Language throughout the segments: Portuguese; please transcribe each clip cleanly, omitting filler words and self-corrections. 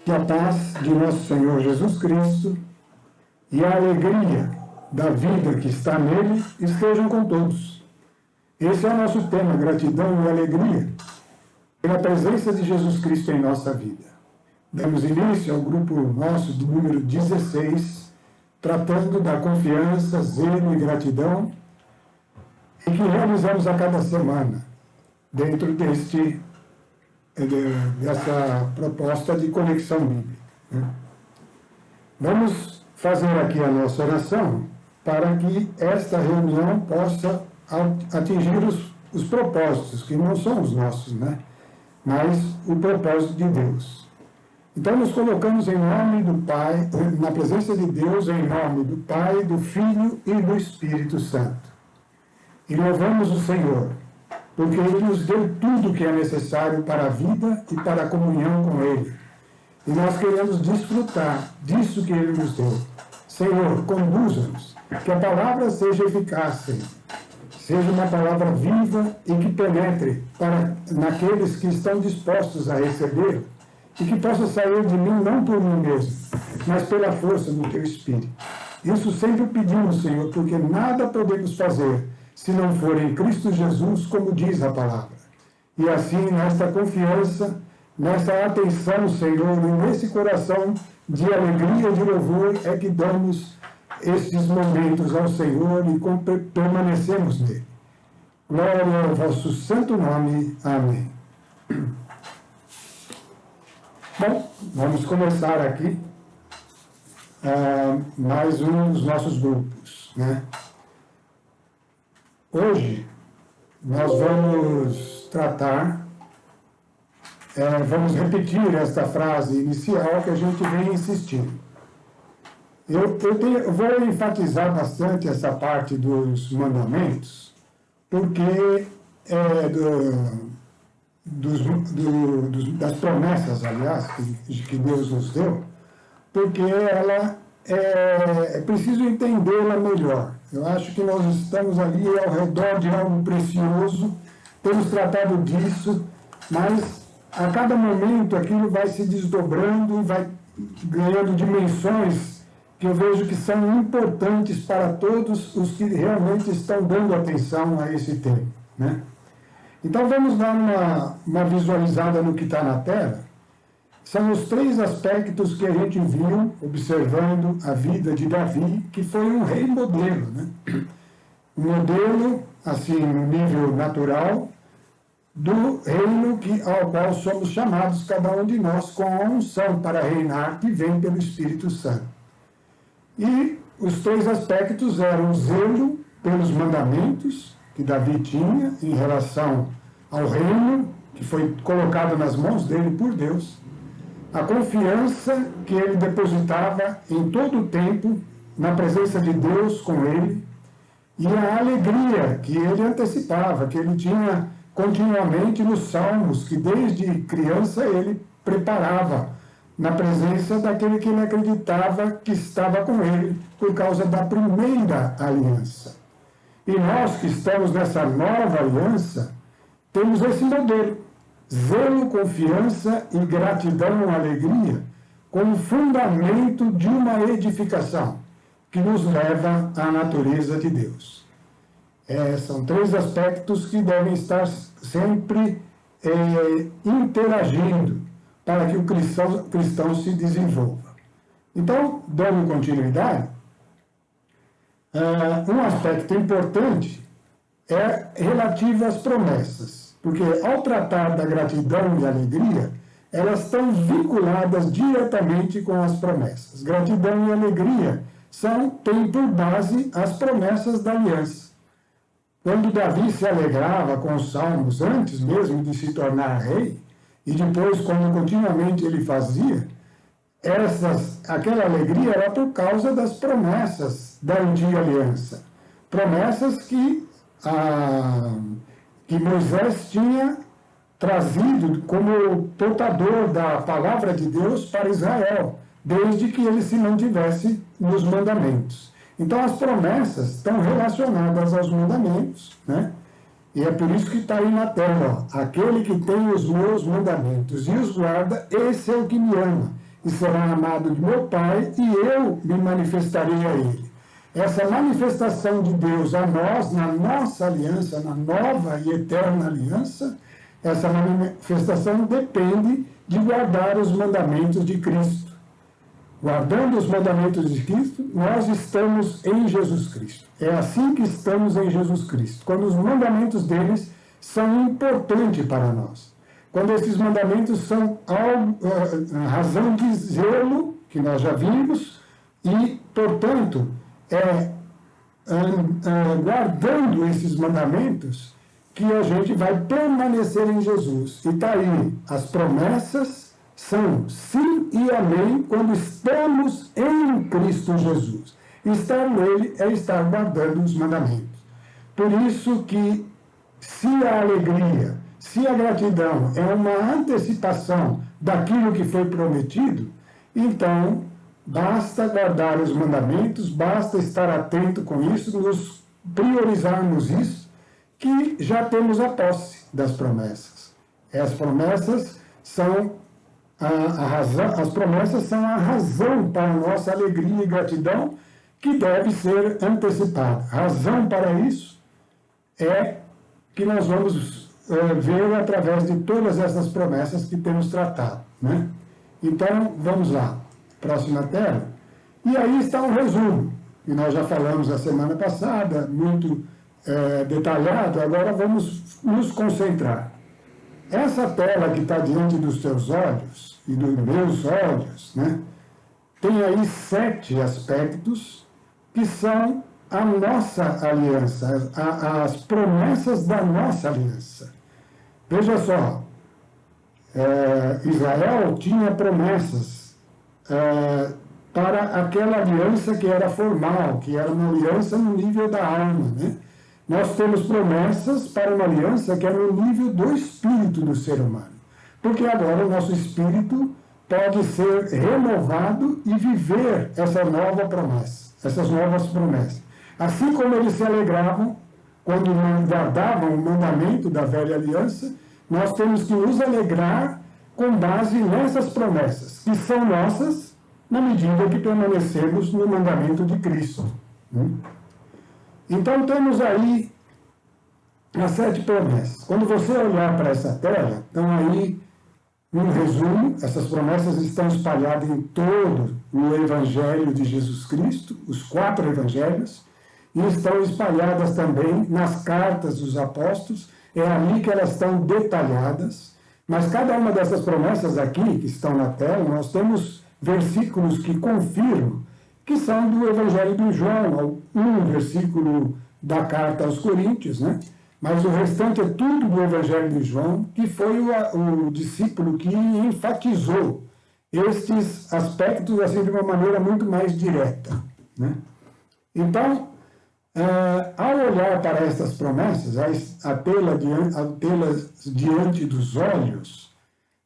Que a paz de nosso Senhor Jesus Cristo e a alegria da vida que está nele estejam com todos. Esse é o nosso tema, gratidão e alegria, pela presença de Jesus Cristo em nossa vida. Damos início ao grupo nosso do número 16, tratando da confiança, zelo e gratidão, e que realizamos a cada semana, dentro dessa proposta de conexão bíblica. Vamos fazer aqui a nossa oração para que esta reunião possa atingir os propósitos, que não são os nossos, mas o propósito de Deus. Então, nos colocamos em nome do Pai, na presença de Deus, em nome do Pai, do Filho e do Espírito Santo. E louvamos o Senhor, porque Ele nos deu tudo o que é necessário para a vida e para a comunhão com Ele. E nós queremos desfrutar disso que Ele nos deu. Senhor, conduza-nos, que a palavra seja eficaz, Senhor. Seja uma palavra viva e que penetre naqueles que estão dispostos a receber, e que possa sair de mim não por mim mesmo, mas pela força do Teu Espírito. Isso sempre pedimos, Senhor, porque nada podemos fazer se não for em Cristo Jesus, como diz a palavra. E assim, nesta confiança, nesta atenção, Senhor, e nesse coração de alegria e de louvor, é que damos estes momentos ao Senhor e permanecemos nele. Glória ao vosso santo nome. Amém. Bom, vamos começar aqui mais um dos nossos grupos, Hoje, nós vamos tratar, vamos repetir esta frase inicial que a gente vem insistindo. Eu vou enfatizar bastante essa parte dos mandamentos, porque das promessas, aliás, que Deus nos deu, porque ela é preciso entendê-la melhor. Eu acho que nós estamos ali ao redor de algo precioso, temos tratado disso, mas a cada momento aquilo vai se desdobrando e vai ganhando dimensões que eu vejo que são importantes para todos os que realmente estão dando atenção a esse tema, Então vamos dar uma visualizada no que está na tela. São os 3 aspectos que a gente viu observando a vida de Davi, que foi um rei modelo, Um modelo, assim, no nível natural, do reino ao qual somos chamados, cada um de nós, com a unção para reinar que vem pelo Espírito Santo. E os 3 aspectos eram o zelo pelos mandamentos que Davi tinha em relação ao reino, que foi colocado nas mãos dele por Deus, a confiança que ele depositava em todo o tempo na presença de Deus com ele, e a alegria que ele antecipava, que ele tinha continuamente nos salmos, que desde criança ele preparava na presença daquele que ele acreditava que estava com ele, por causa da primeira aliança. E nós que estamos nessa nova aliança, temos esse modelo: zelo, confiança e gratidão, alegria, como fundamento de uma edificação que nos leva à natureza de Deus. São 3 aspectos que devem estar sempre interagindo para que o cristão se desenvolva. Então, dando continuidade, um aspecto importante é relativo às promessas. Porque, ao tratar da gratidão e alegria, elas estão vinculadas diretamente com as promessas. Gratidão e alegria têm por base as promessas da aliança. Quando Davi se alegrava com os salmos, antes mesmo de se tornar rei, e depois, quando continuamente ele fazia, aquela alegria era por causa das promessas da antiga aliança. Promessas que Moisés tinha trazido como portador da palavra de Deus para Israel, desde que ele se mantivesse nos mandamentos. Então as promessas estão relacionadas aos mandamentos, E é por isso que está aí na tela, aquele que tem os meus mandamentos e os guarda, esse é o que me ama. e será amado de meu Pai, e eu me manifestarei a ele. Essa manifestação de Deus a nós, na nossa aliança, na nova e eterna aliança, essa manifestação depende de guardar os mandamentos de Cristo. Guardando os mandamentos de Cristo, nós estamos em Jesus Cristo. É assim que estamos em Jesus Cristo. Quando os mandamentos deles são importantes para nós. Quando esses mandamentos são a razão de zelo, que nós já vimos, e, portanto, guardando esses mandamentos, que a gente vai permanecer em Jesus. E está aí, as promessas são sim e amém quando estamos em Cristo Jesus. Estar nele é estar guardando os mandamentos. Por isso que, se a alegria, se a gratidão é uma antecipação daquilo que foi prometido, então basta guardar os mandamentos, basta estar atento com isso, nos priorizarmos isso, que já temos a posse das promessas. As promessas são a razão, as promessas são a razão para a nossa alegria e gratidão, que deve ser antecipada. A razão para isso é que nós vamos ver através de todas essas promessas que temos tratado, né? Então, vamos lá. Próxima tela. E aí está um resumo, que nós já falamos a semana passada, muito detalhado, agora vamos nos concentrar. Essa tela que está diante dos teus olhos e dos meus olhos, né, tem aí 7 aspectos que são a nossa aliança, as promessas da nossa aliança. Veja só, Israel tinha promessas para aquela aliança que era formal, que era uma aliança no nível da alma, né? Nós temos promessas para uma aliança que é no nível do espírito do ser humano. Porque agora o nosso espírito pode ser renovado e viver essa nova promessa, essas novas promessas. Assim como eles se alegravam quando guardavam o mandamento da velha aliança, nós temos que nos alegrar com base nessas promessas, que são nossas na medida que permanecemos no mandamento de Cristo. Então, temos aí as 7 promessas. Quando você olhar para essa tela, estão aí um resumo. Essas promessas estão espalhadas em todo o Evangelho de Jesus Cristo, os 4 Evangelhos, e estão espalhadas também nas cartas dos apóstolos. É ali que elas estão detalhadas. Mas cada uma dessas promessas aqui, que estão na tela, nós temos versículos que confirmam que são do Evangelho de João, um versículo da carta aos Coríntios, né? Mas o restante é tudo do Evangelho de João, que foi o discípulo que enfatizou estes aspectos assim, de uma maneira muito mais direta, né? Então, ao olhar para essas promessas, a tê-las diante dos olhos,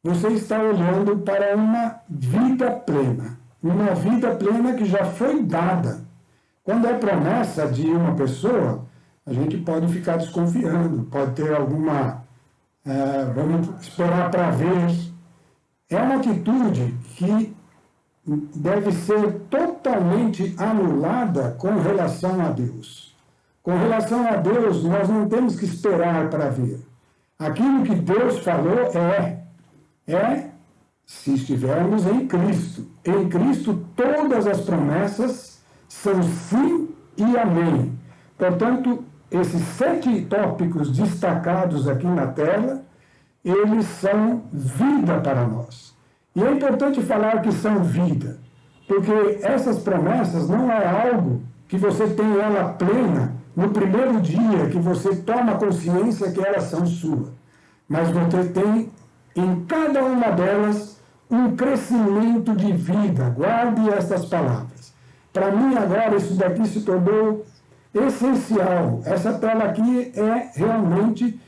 você está olhando para uma vida plena. Uma vida plena que já foi dada. Quando é promessa de uma pessoa, a gente pode ficar desconfiando, pode ter alguma... vamos esperar para ver. É uma atitude que deve ser totalmente anulada com relação a Deus. Com relação a Deus, nós não temos que esperar para ver. Aquilo que Deus falou se estivermos em Cristo. Em Cristo, todas as promessas são sim e amém. Portanto, esses 7 tópicos destacados aqui na tela, eles são vida para nós. E é importante falar que são vida, porque essas promessas não é algo que você tem ela plena no primeiro dia que você toma consciência que elas são suas. Mas você tem em cada uma delas um crescimento de vida. Guarde estas palavras. Para mim, agora, isso daqui se tornou essencial. Essa tela aqui é realmente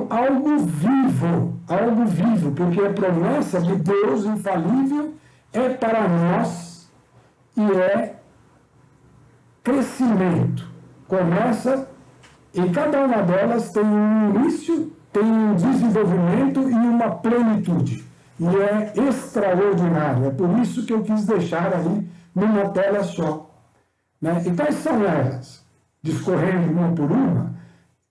algo vivo, porque a promessa de Deus infalível é para nós e é crescimento. Começa, em cada uma delas tem um início, tem um desenvolvimento e uma plenitude. E é extraordinário. É por isso que eu quis deixar aí numa tela só. Né? E quais são elas? Discorrendo uma por uma,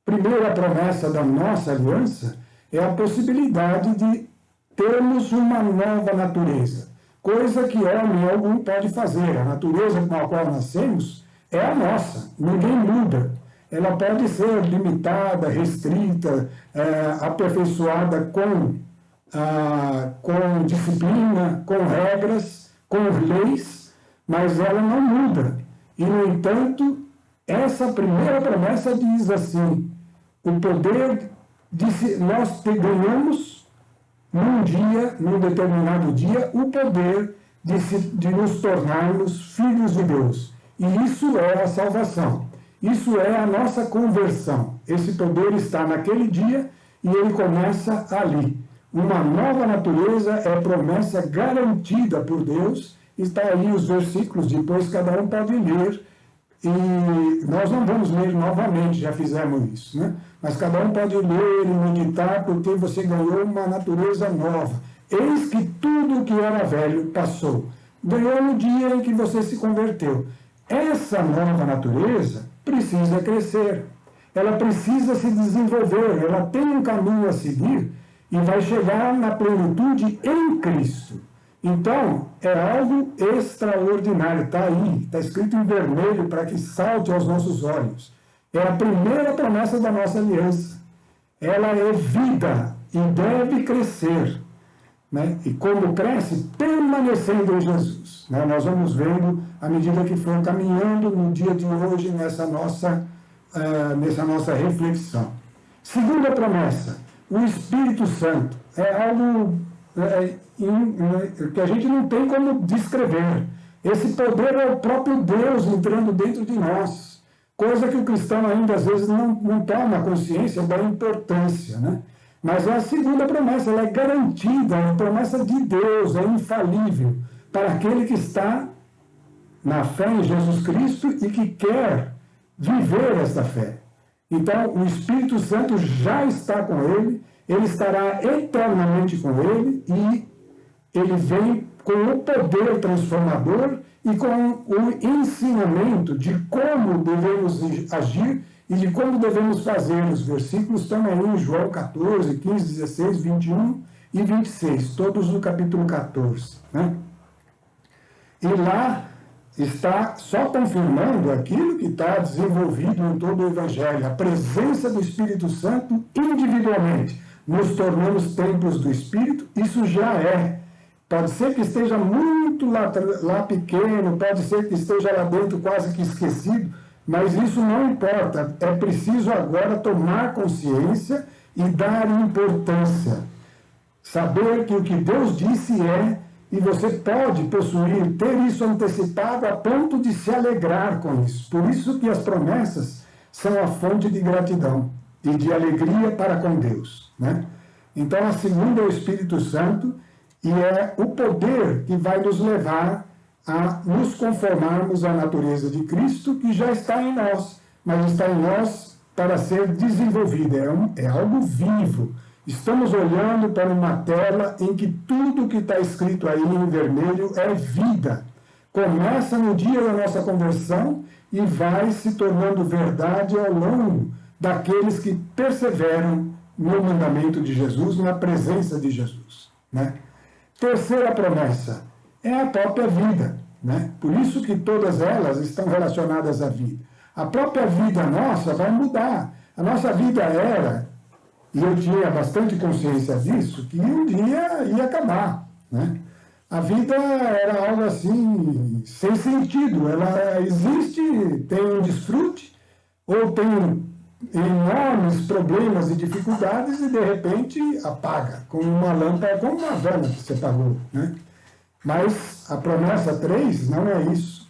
primeira promessa da nossa aliança é a possibilidade de termos uma nova natureza, coisa que homem algum pode fazer. A natureza com a qual nascemos é a nossa, ninguém muda. Ela pode ser limitada, restrita, aperfeiçoada com disciplina, com regras, com leis, mas ela não muda. E, no entanto, essa primeira promessa diz assim: o poder nós ganhamos num dia, num determinado dia, o poder de nos tornarmos filhos de Deus. E isso é a salvação. Isso é a nossa conversão. Esse poder está naquele dia e ele começa ali. Uma nova natureza é promessa garantida por Deus. Está aí os versículos, depois cada um pode ler. E nós não vamos ler novamente, já fizemos isso, né? Mas cada um pode ler e meditar, porque você ganhou uma natureza nova. Eis que tudo o que era velho passou. Ganhou no dia em que você se converteu. Essa nova natureza precisa crescer. Ela precisa se desenvolver. Ela tem um caminho a seguir e vai chegar na plenitude em Cristo. Então, é algo extraordinário. Está aí, está escrito em vermelho para que salte aos nossos olhos. É a primeira promessa da nossa aliança. Ela é vida e deve crescer. Né? E como cresce? Permanecendo em Jesus. Né? Nós vamos vendo à medida que for caminhando no dia de hoje nessa nossa reflexão. Segunda promessa, o Espírito Santo. É algo que a gente não tem como descrever. Esse poder é o próprio Deus entrando dentro de nós. Coisa que o cristão ainda às vezes não toma consciência da importância, né? Mas é a segunda promessa, ela é garantida, é a promessa de Deus, é infalível para aquele que está na fé em Jesus Cristo e que quer viver esta fé. Então, o Espírito Santo já está com ele estará eternamente com ele e ele vem com o poder transformador e com o ensinamento de como devemos agir e de como devemos fazer. Os versículos estão aí em João 14, 15, 16, 21 e 26, todos no capítulo 14. Né? E lá está só confirmando aquilo que está desenvolvido em todo o Evangelho, a presença do Espírito Santo individualmente. Nos tornamos templos do Espírito, isso já é. Pode ser que esteja muito lá pequeno, pode ser que esteja lá dentro quase que esquecido, mas isso não importa. É preciso agora tomar consciência e dar importância. Saber que o que Deus disse é, e você pode possuir, ter isso antecipado a ponto de se alegrar com isso. Por isso que as promessas são a fonte de gratidão e de alegria para com Deus. Né? Então, a segunda é o Espírito Santo, e é o poder que vai nos levar a nos conformarmos à natureza de Cristo, que já está em nós, mas está em nós para ser desenvolvida. É algo vivo. Estamos olhando para uma tela em que tudo que está escrito aí em vermelho é vida. Começa no dia da nossa conversão e vai se tornando verdade ao longo daqueles que perseveram no mandamento de Jesus, na presença de Jesus. Né? Terceira promessa é a própria vida. Né? Por isso que todas elas estão relacionadas à vida. A própria vida nossa vai mudar. A nossa vida era, e eu tinha bastante consciência disso, que um dia ia acabar. Né? A vida era algo assim, sem sentido. Ela existe, tem um desfrute, ou tem enormes problemas e dificuldades e, de repente, apaga, como uma lâmpada, como uma vela que você apagou. Né? Mas a promessa 3 não é isso.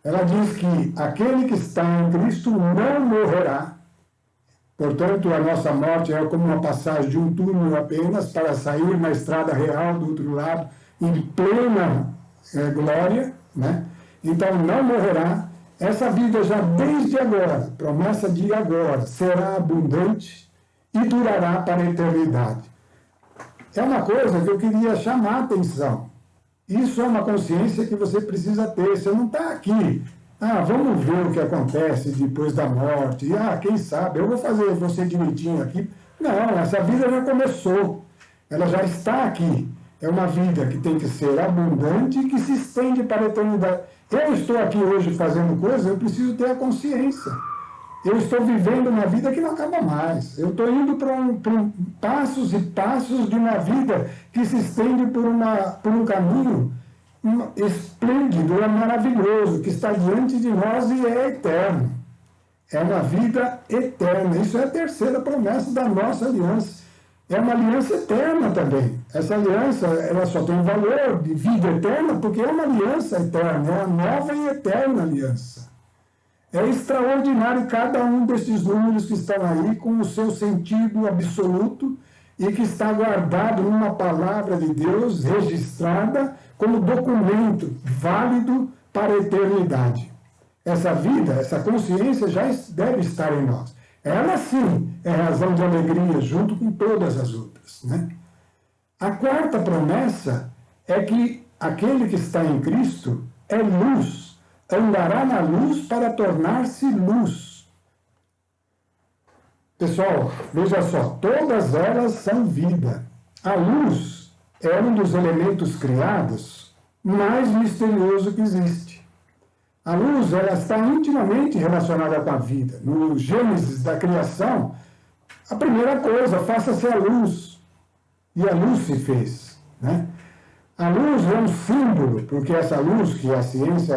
Ela diz que aquele que está em Cristo não morrerá. Portanto, a nossa morte é como uma passagem de um túnel apenas para sair na estrada real do outro lado, em plena glória. Né? Então, não morrerá. Essa vida já desde agora, promessa de agora, será abundante e durará para a eternidade. é uma coisa que eu queria chamar a atenção. Isso é uma consciência que você precisa ter. Você não está aqui, vamos ver o que acontece depois da morte. Quem sabe, eu vou fazer você direitinho aqui. Não, essa vida já começou. Ela já está aqui. É uma vida que tem que ser abundante e que se estende para a eternidade. Eu estou aqui hoje fazendo coisas, eu preciso ter a consciência. Eu estou vivendo uma vida que não acaba mais. Eu estou indo para passos e passos de uma vida que se estende por um caminho esplêndido, maravilhoso, que está diante de nós e é eterno. É uma vida eterna. Isso é a terceira promessa da nossa aliança. É uma aliança eterna também. Essa aliança, ela só tem valor de vida eterna porque é uma aliança eterna, é uma nova e eterna aliança. É extraordinário cada um desses números que estão aí com o seu sentido absoluto e que está guardado numa palavra de Deus registrada como documento válido para a eternidade. Essa vida, essa consciência já deve estar em nós. Ela sim é razão de alegria junto com todas as outras, né? A quarta promessa é que aquele que está em Cristo é luz, andará na luz para tornar-se luz. Pessoal, veja só, todas elas são vida. A luz é um dos elementos criados mais misterioso que existe. A luz, ela está intimamente relacionada com a vida. No Gênesis da criação, a primeira coisa, faça-se a luz. E a luz se fez, né? A luz é um símbolo, porque essa luz que a ciência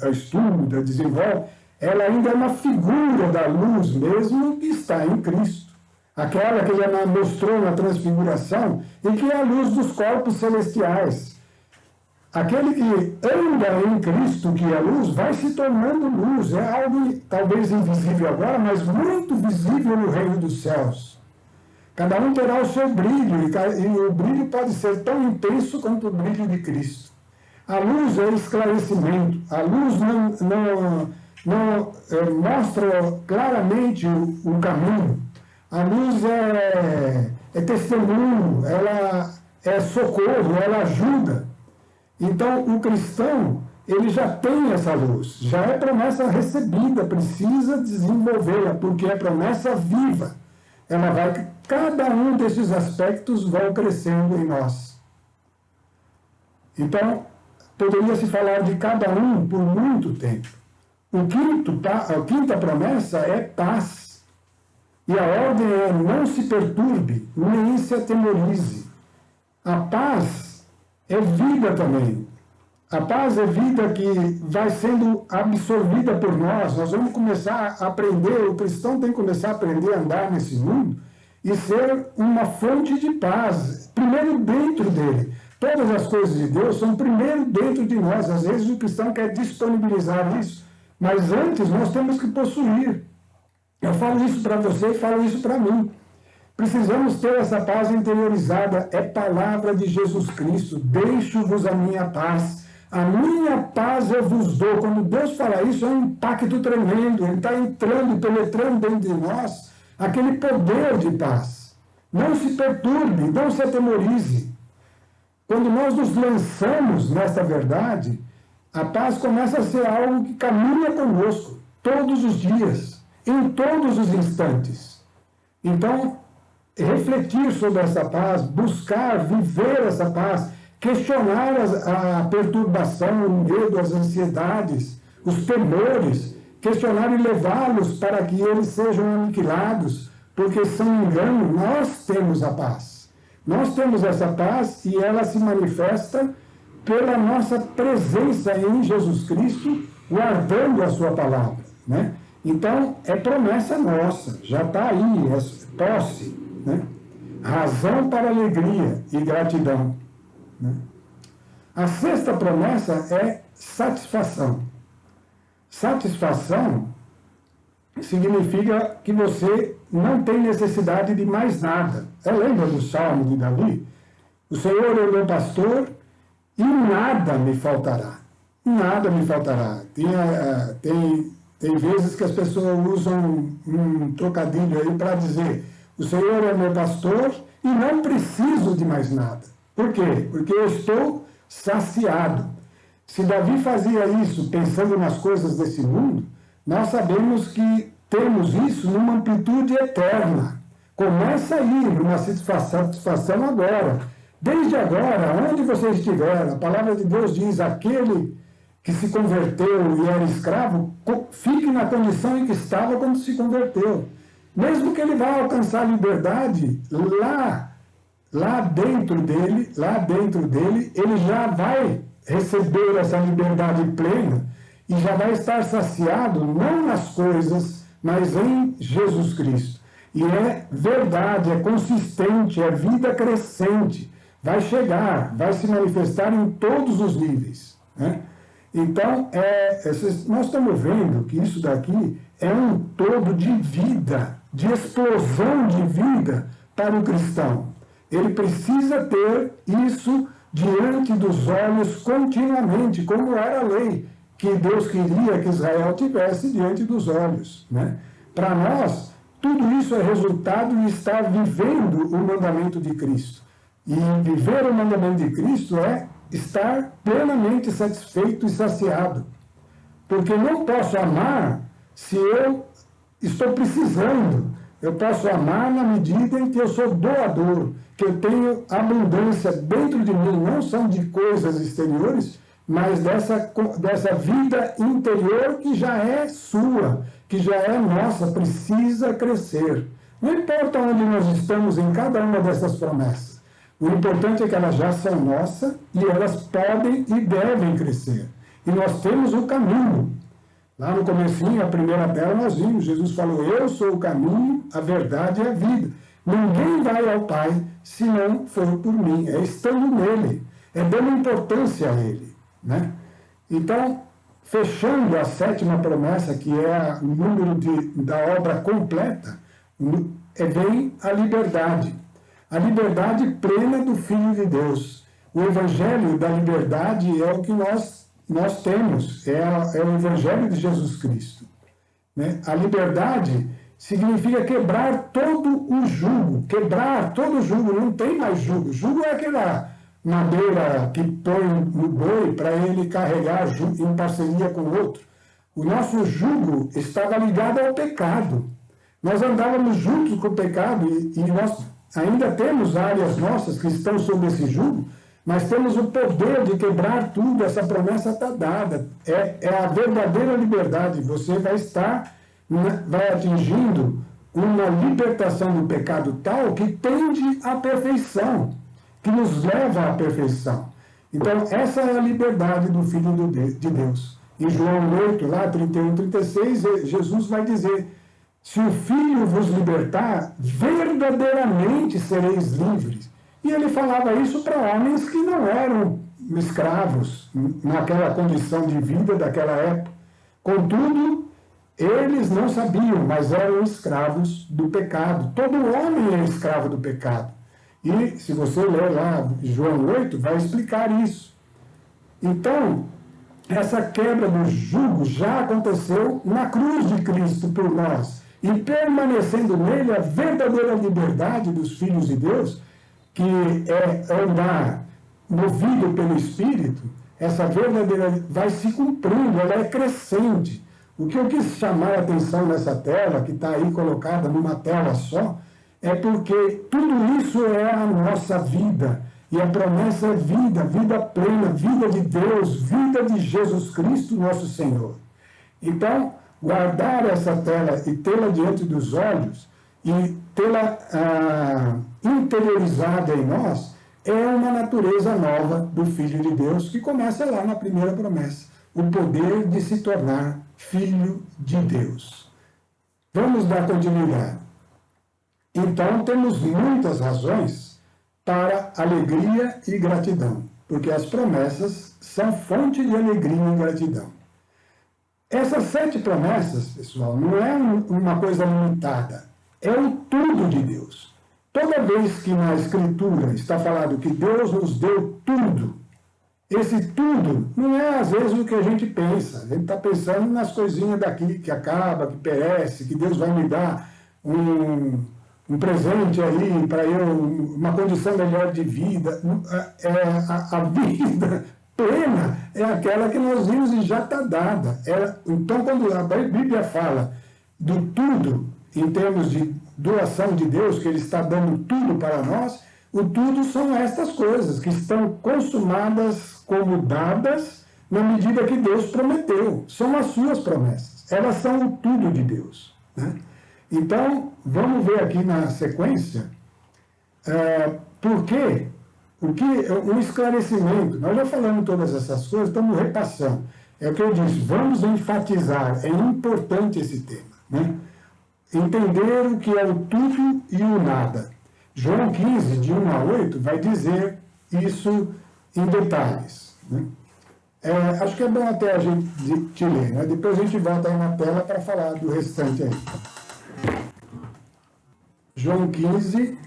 estuda, desenvolve, ela ainda é uma figura da luz mesmo que está em Cristo. Aquela que ele mostrou na transfiguração e que é a luz dos corpos celestiais. Aquele que anda em Cristo, que é a luz, vai se tornando luz. É algo talvez invisível agora, mas muito visível no reino dos céus. Cada um terá o seu brilho, e o brilho pode ser tão intenso quanto o brilho de Cristo. A luz é esclarecimento. A luz não mostra claramente o caminho. A luz é testemunho, ela é socorro, ela ajuda. Então, o cristão, ele já tem essa luz, já é promessa recebida, precisa desenvolvê-la, porque é promessa viva. Cada um desses aspectos vão crescendo em nós. Então, poderia-se falar de cada um por muito tempo. A quinta promessa é paz. E a ordem é: não se perturbe, nem se atemorize. A paz é vida também. A paz é vida que vai sendo absorvida por nós. Nós vamos começar a aprender, o cristão tem que começar a aprender a andar nesse mundo e ser uma fonte de paz, primeiro dentro dele. Todas as coisas de Deus são primeiro dentro de nós. Às vezes o cristão quer disponibilizar isso, mas antes nós temos que possuir. Eu falo isso para você e falo isso para mim. Precisamos ter essa paz interiorizada. É palavra de Jesus Cristo. Deixo-vos a minha paz. A minha paz eu vos dou. Quando Deus fala isso, é um impacto tremendo. Ele está entrando, penetrando dentro de nós aquele poder de paz. Não se perturbe, não se atemorize. Quando nós nos lançamos nesta verdade, a paz começa a ser algo que caminha conosco todos os dias, em todos os instantes. Então, refletir sobre essa paz, buscar viver essa paz, questionar a perturbação, o medo, as ansiedades, os temores, questionar e levá-los para que eles sejam aniquilados, porque sem engano nós temos a paz. Nós temos essa paz e ela se manifesta pela nossa presença em Jesus Cristo, guardando a sua palavra, né? Então, é promessa nossa, já está aí, é posse, né? Razão para alegria e gratidão, né? A sexta promessa é satisfação. Satisfação significa que você não tem necessidade de mais nada. Lembra do Salmo de Davi? O Senhor é o meu pastor e nada me faltará. Nada me faltará. Tem vezes que as pessoas usam um trocadilho aí para dizer: o Senhor é meu pastor e não preciso de mais nada. Por quê? Porque eu estou saciado. Se Davi fazia isso pensando nas coisas desse mundo, nós sabemos que temos isso numa amplitude eterna. Começa aí numa satisfação agora. Desde agora, onde você estiver, a palavra de Deus diz, aquele que se converteu e era escravo, fique na condição em que estava quando se converteu. Mesmo que ele vá alcançar liberdade, lá dentro dele, ele já vai receber essa liberdade plena e já vai estar saciado, não nas coisas, mas em Jesus Cristo. E é verdade, é consistente, é vida crescente, vai chegar, vai se manifestar em todos os níveis, né? Então, nós estamos vendo que isso daqui é um todo de vida, de explosão de vida para o cristão. Ele precisa ter isso diante dos olhos continuamente, como era a lei que Deus queria que Israel tivesse diante dos olhos, né? Para nós, tudo isso é resultado de estar vivendo o mandamento de Cristo. E viver o mandamento de Cristo é estar plenamente satisfeito e saciado. Porque não posso amar se eu estou precisando. Eu posso amar na medida em que eu sou doador, que eu tenho abundância dentro de mim, não são de coisas exteriores, mas dessa vida interior que já é sua, que já é nossa, precisa crescer. Não importa onde nós estamos em cada uma dessas promessas. O importante é que elas já são nossas e elas podem e devem crescer. E nós temos o caminho. Lá no comecinho, a primeira dela, nós vimos, Jesus falou, eu sou o caminho, a verdade e a vida. Ninguém vai ao Pai se não for por mim. É estando nele, é dando importância a ele, né? Então, fechando a sétima promessa, que é o número da obra completa, vem a liberdade. A liberdade plena do Filho de Deus. O Evangelho da liberdade é o que nós temos, é o Evangelho de Jesus Cristo, né? A liberdade significa quebrar todo o jugo, não tem mais jugo. Jugo é aquela madeira que põe no boi para ele carregar em parceria com o outro. O nosso jugo estava ligado ao pecado. Nós andávamos juntos com o pecado e nós ainda temos áreas nossas que estão sob esse jugo, mas temos o poder de quebrar tudo, essa promessa está dada. É a verdadeira liberdade. Você vai atingindo uma libertação do pecado tal que tende à perfeição, que nos leva à perfeição. Então, essa é a liberdade do Filho de Deus. Em João 8, lá, 31, 36, Jesus vai dizer, se o Filho vos libertar, verdadeiramente sereis livres. E ele falava isso para homens que não eram escravos naquela condição de vida daquela época. Contudo, eles não sabiam, mas eram escravos do pecado. Todo homem é escravo do pecado. E se você ler lá João 8, vai explicar isso. Então, essa quebra do jugo já aconteceu na cruz de Cristo por nós. E permanecendo nele a verdadeira liberdade dos filhos de Deus, que é andar movido pelo Espírito, essa verdadeira vai se cumprindo, ela é crescente. O que eu quis chamar a atenção nessa tela, que está aí colocada numa tela só, é porque tudo isso é a nossa vida. E a promessa é vida, vida plena, vida de Deus, vida de Jesus Cristo, nosso Senhor. Então, guardar essa tela e tê-la diante dos olhos e tê-la interiorizada em nós é uma natureza nova do Filho de Deus, que começa lá na primeira promessa, o poder de se tornar Filho de Deus. Vamos dar continuidade. Então, temos muitas razões para alegria e gratidão, porque as promessas são fonte de alegria e gratidão. Essas 7 promessas, pessoal, não é uma coisa limitada, é o tudo de Deus. Toda vez que na Escritura está falado que Deus nos deu tudo, esse tudo não é às vezes o que a gente pensa. A gente está pensando nas coisinhas daqui que acaba, que perece, que Deus vai me dar um presente aí para eu, uma condição melhor de vida. A vida plena é aquela que nós vimos e já está dada. Então, quando a Bíblia fala do tudo, em termos de doação de Deus, que Ele está dando tudo para nós, o tudo são estas coisas que estão consumadas como dadas na medida que Deus prometeu. São as suas promessas. Elas são o tudo de Deus, né? Então, vamos ver aqui na sequência um esclarecimento. Nós já falamos todas essas coisas, estamos repassando. É o que eu disse, vamos enfatizar, é importante esse tema, né? Entender o que é o tudo e o nada. João 15, de 1 a 8, vai dizer isso em detalhes, né? Acho que é bom até a gente te ler, né? Depois a gente volta aí na tela para falar do restante aí. João 15,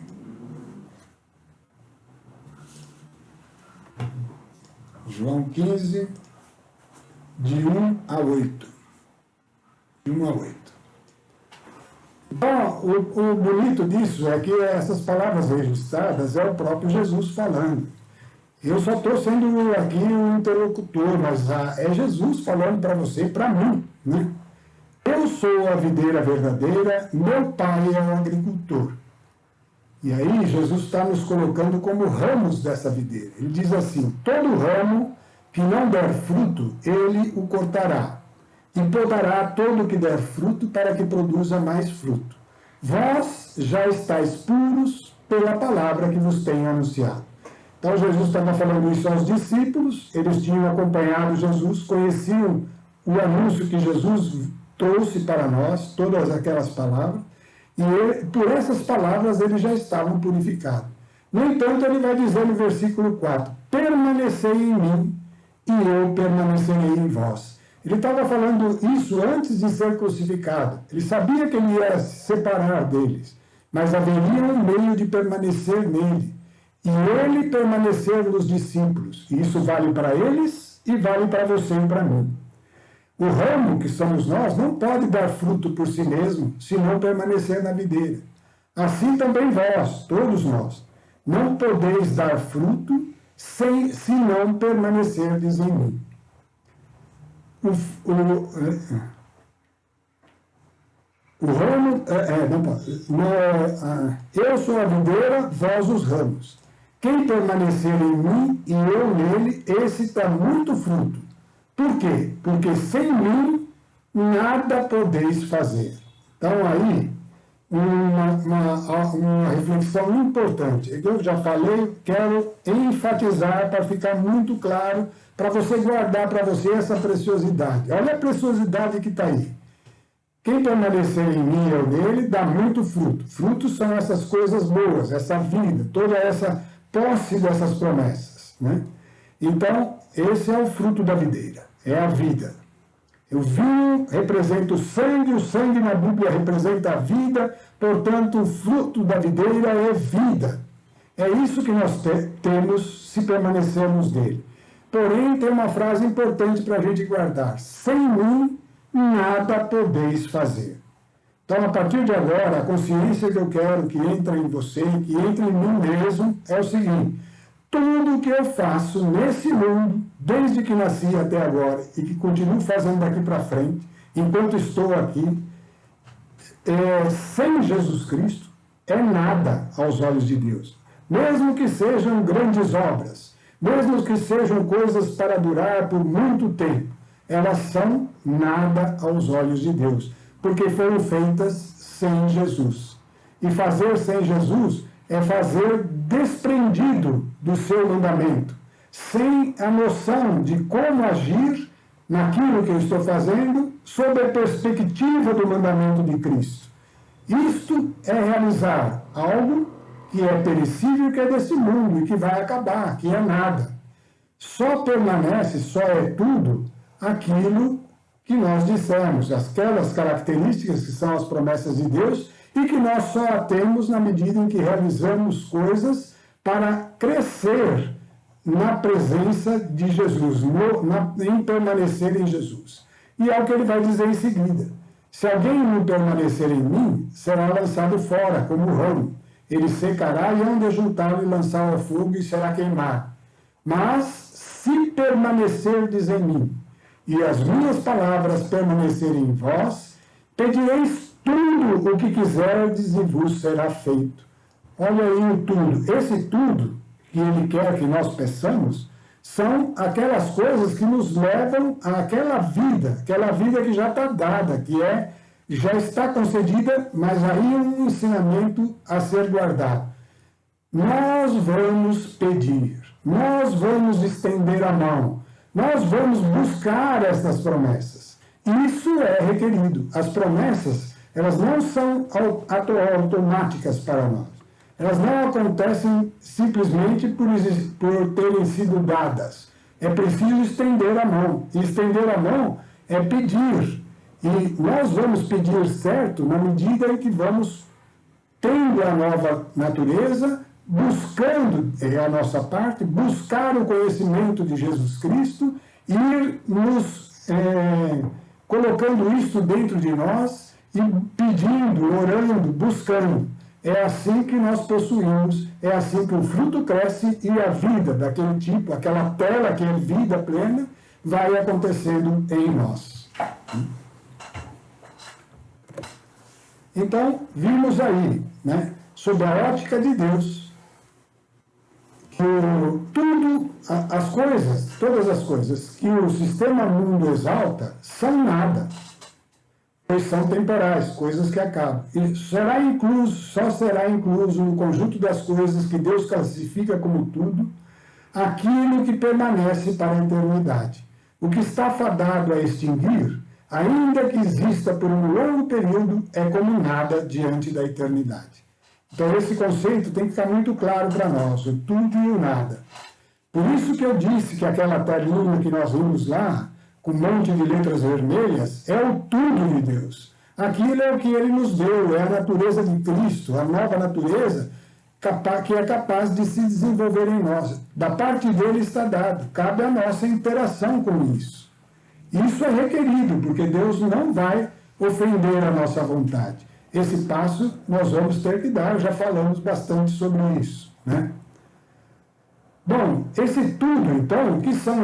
de 1 a 8. De 1 a 8. Então, o bonito disso é que essas palavras registradas é o próprio Jesus falando. Eu só estou sendo aqui o interlocutor, mas é Jesus falando para você e para mim, né? Eu sou a videira verdadeira, meu pai é o agricultor. E aí Jesus está nos colocando como ramos dessa videira. Ele diz assim, todo ramo que não der fruto, ele o cortará. E podará todo o que der fruto para que produza mais fruto. Vós já estáis puros pela palavra que vos tenho anunciado. Então Jesus estava falando isso aos discípulos, eles tinham acompanhado Jesus, conheciam o anúncio que Jesus trouxe para nós, todas aquelas palavras, e por essas palavras eles já estavam purificados. No entanto, ele vai dizer no versículo 4, permanecei em mim e eu permanecerei em vós. Ele estava falando isso antes de ser crucificado. Ele sabia que ele ia se separar deles, mas haveria um meio de permanecer nele. E ele permanecer nos discípulos. E isso vale para eles e vale para você e para mim. O ramo, que somos nós, não pode dar fruto por si mesmo, se não permanecer na videira. Assim também vós, todos nós, não podeis dar fruto se não permanecerdes em mim. O ramo, eu sou a videira, vós os ramos. Quem permanecer em mim e eu nele, esse dá muito fruto. Por quê? Porque sem mim nada podeis fazer. Então aí, uma reflexão importante. Eu já falei, quero enfatizar para ficar muito claro, para você guardar para você essa preciosidade. Olha a preciosidade que está aí. Quem permanecer em mim e eu nele, dá muito fruto. Frutos são essas coisas boas, essa vida, toda essa posse dessas promessas, né? Então, esse é o fruto da videira, é a vida. O vinho representa o sangue na Bíblia representa a vida, portanto, o fruto da videira é vida. É isso que nós temos se permanecermos dele. Porém, tem uma frase importante para a gente guardar. Sem mim, nada podeis fazer. Então, a partir de agora, a consciência que eu quero que entre em você, que entre em mim mesmo, é o seguinte. Tudo que eu faço nesse mundo, desde que nasci até agora, e que continuo fazendo daqui para frente, enquanto estou aqui, sem Jesus Cristo, é nada aos olhos de Deus. Mesmo que sejam grandes obras, mesmo que sejam coisas para durar por muito tempo, elas são nada aos olhos de Deus, porque foram feitas sem Jesus. E fazer sem Jesus é fazer desprendido do seu mandamento, sem a noção de como agir naquilo que eu estou fazendo, sob a perspectiva do mandamento de Cristo. Isto é realizar algo que é perecível, que é desse mundo e que vai acabar, que é nada. Só permanece, só é tudo aquilo que nós dissemos, aquelas características que são as promessas de Deus e que nós só temos na medida em que realizamos coisas para crescer na presença de Jesus, em permanecer em Jesus. E é o que ele vai dizer em seguida. Se alguém não permanecer em mim, será lançado fora, como ramo. Ele secará e hão de juntá-lo e lançá-lo ao fogo e será queimado. Mas, se permanecerdes em mim, e as minhas palavras permanecerem em vós, pedireis tudo o que quiserdes e vos será feito. Olha aí o tudo. Esse tudo que ele quer que nós peçamos, são aquelas coisas que nos levam àquela vida que já está dada, já está concedida, mas aí um ensinamento a ser guardado. Nós vamos pedir, nós vamos estender a mão, nós vamos buscar essas promessas. Isso é requerido. As promessas, elas não são automáticas para nós. Elas não acontecem simplesmente por terem sido dadas. É preciso estender a mão. E estender a mão é pedir. E nós vamos pedir certo na medida em que vamos tendo a nova natureza, buscando, é a nossa parte, buscar o conhecimento de Jesus Cristo, ir nos colocando isso dentro de nós e pedindo, orando, buscando. É assim que nós possuímos, é assim que o fruto cresce e a vida daquele tipo, aquela tela que é vida plena, vai acontecendo em nós. Então, vimos aí, né, sob a ótica de Deus, que todas as coisas que o sistema mundo exalta são nada. Pois são temporais, coisas que acabam. E só será incluso no conjunto das coisas que Deus classifica como tudo, aquilo que permanece para a eternidade. O que está fadado a extinguir, ainda que exista por um longo período, é como nada diante da eternidade. Então esse conceito tem que ficar muito claro para nós, o tudo e o nada. Por isso que eu disse que aquela telinha que nós vimos lá, com um monte de letras vermelhas, é o tudo de Deus. Aquilo é o que Ele nos deu, é a natureza de Cristo, a nova natureza que é capaz de se desenvolver em nós. Da parte dele está dado, cabe a nossa interação com isso. Isso é requerido, porque Deus não vai ofender a nossa vontade. Esse passo nós vamos ter que dar, já falamos bastante sobre isso, né? Bom, esse tudo, então, o que são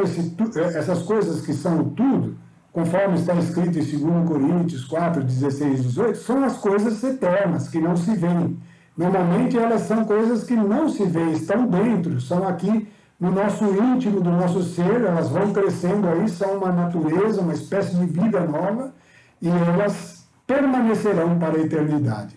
essas coisas que são o tudo, conforme está escrito em 2 Coríntios 4, 16 e 18, são as coisas eternas, que não se veem. Normalmente elas são coisas que não se veem, estão dentro, são aqui no nosso íntimo, do nosso ser, elas vão crescendo aí, são uma natureza, uma espécie de vida nova, e elas permanecerão para a eternidade.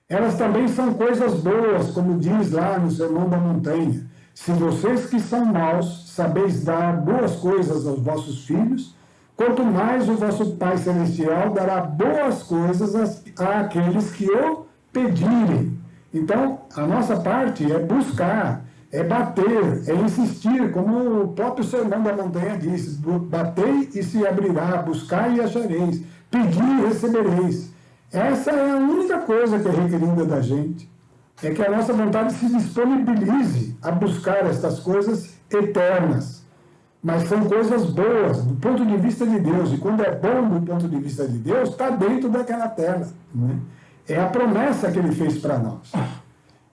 Elas também são coisas boas, como diz lá no Sermão da Montanha. Se vocês que são maus sabeis dar boas coisas aos vossos filhos, quanto mais o vosso Pai Celestial dará boas coisas àqueles que o pedirem. Então, a nossa parte é buscar, é bater, é insistir, como o próprio Sermão da Montanha diz: batei e se abrirá, buscai e achareis, pedi e recebereis. Essa é a única coisa que é requerida da gente. É que a nossa vontade se disponibilize a buscar estas coisas eternas. Mas são coisas boas, do ponto de vista de Deus. E quando é bom do ponto de vista de Deus, está dentro daquela tela, né? É a promessa que Ele fez para nós.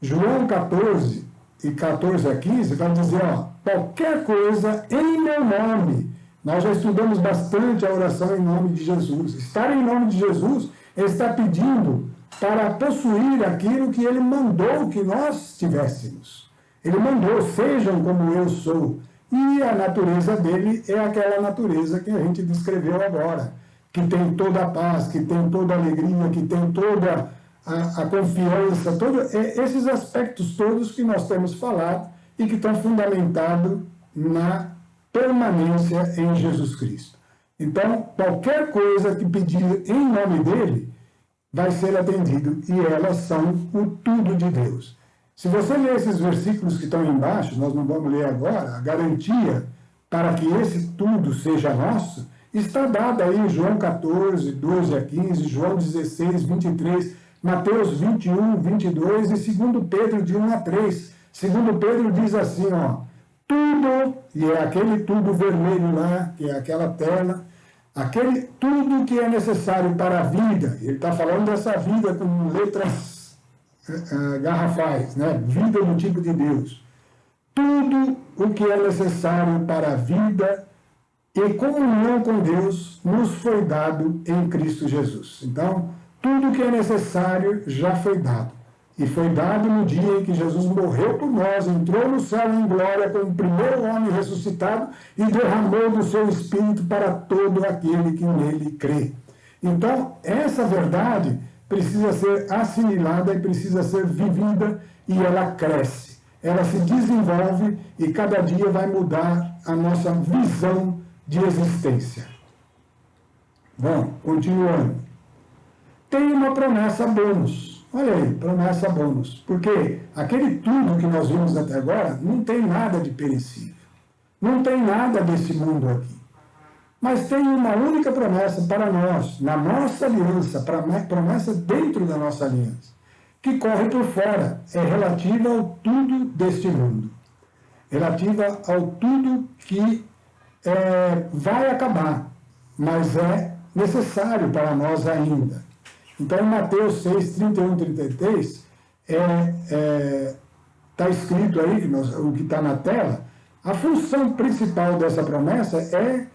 João 14, e 14 a 15, vai dizer, qualquer coisa em meu nome. Nós já estudamos bastante a oração em nome de Jesus. Estar em nome de Jesus é estar pedindo para possuir aquilo que Ele mandou que nós tivéssemos. Ele mandou, sejam como eu sou. E a natureza dele é aquela natureza que a gente descreveu agora, que tem toda a paz, que tem toda a alegria, que tem toda a confiança, esses aspectos todos que nós temos falado e que estão fundamentados na permanência em Jesus Cristo. Então, qualquer coisa que pedir em nome dele, vai ser atendido, e elas são o tudo de Deus. Se você ler esses versículos que estão embaixo, nós não vamos ler agora, a garantia para que esse tudo seja nosso, está dada aí em João 14, 12 a 15, João 16, 23, Mateus 21, 22 e 2 Pedro de 1 a 3. 2 Pedro diz assim, tudo, e é aquele tudo vermelho lá, que é aquela tela, Tudo que é necessário para a vida, ele está falando dessa vida com letras garrafais, né? Vida no tipo de Deus. Tudo o que é necessário para a vida e comunhão com Deus nos foi dado em Cristo Jesus. Então, tudo o que é necessário já foi dado. E foi dado no dia em que Jesus morreu por nós, entrou no céu em glória como o primeiro homem ressuscitado e derramou do seu Espírito para todo aquele que nele crê. Então, essa verdade precisa ser assimilada e precisa ser vivida, e ela cresce. Ela se desenvolve e cada dia vai mudar a nossa visão de existência. Bom, continuando. Tem uma promessa bônus. Olha aí, promessa bônus. Porque aquele tudo que nós vimos até agora não tem nada de perecível. Não tem nada desse mundo aqui. Mas tem uma única promessa para nós, na nossa aliança, promessa dentro da nossa aliança, que corre por fora, é relativa ao tudo deste mundo. Relativa ao tudo que vai acabar, mas é necessário para nós ainda. Então, em Mateus 6, 31 e 33, está escrito aí, o que está na tela, a função principal dessa promessa é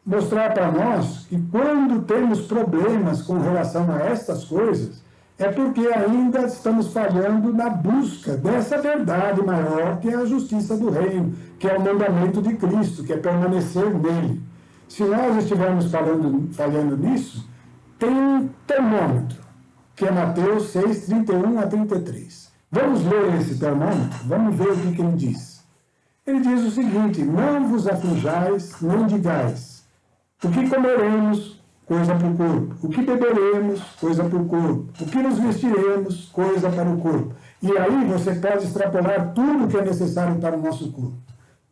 mostrar para nós que quando temos problemas com relação a estas coisas, é porque ainda estamos falhando na busca dessa verdade maior, que é a justiça do reino, que é o mandamento de Cristo, que é permanecer nele. Se nós estivermos falhando nisso, tem um termômetro, que é Mateus 6, 31 a 33. Vamos ler esse termômetro? Vamos ver o que ele diz. Ele diz o seguinte: não vos aflijais, nem digais, o que comeremos, coisa para o corpo, o que beberemos, coisa para o corpo, o que nos vestiremos, coisa para o corpo. E aí você pode extrapolar tudo o que é necessário para o nosso corpo.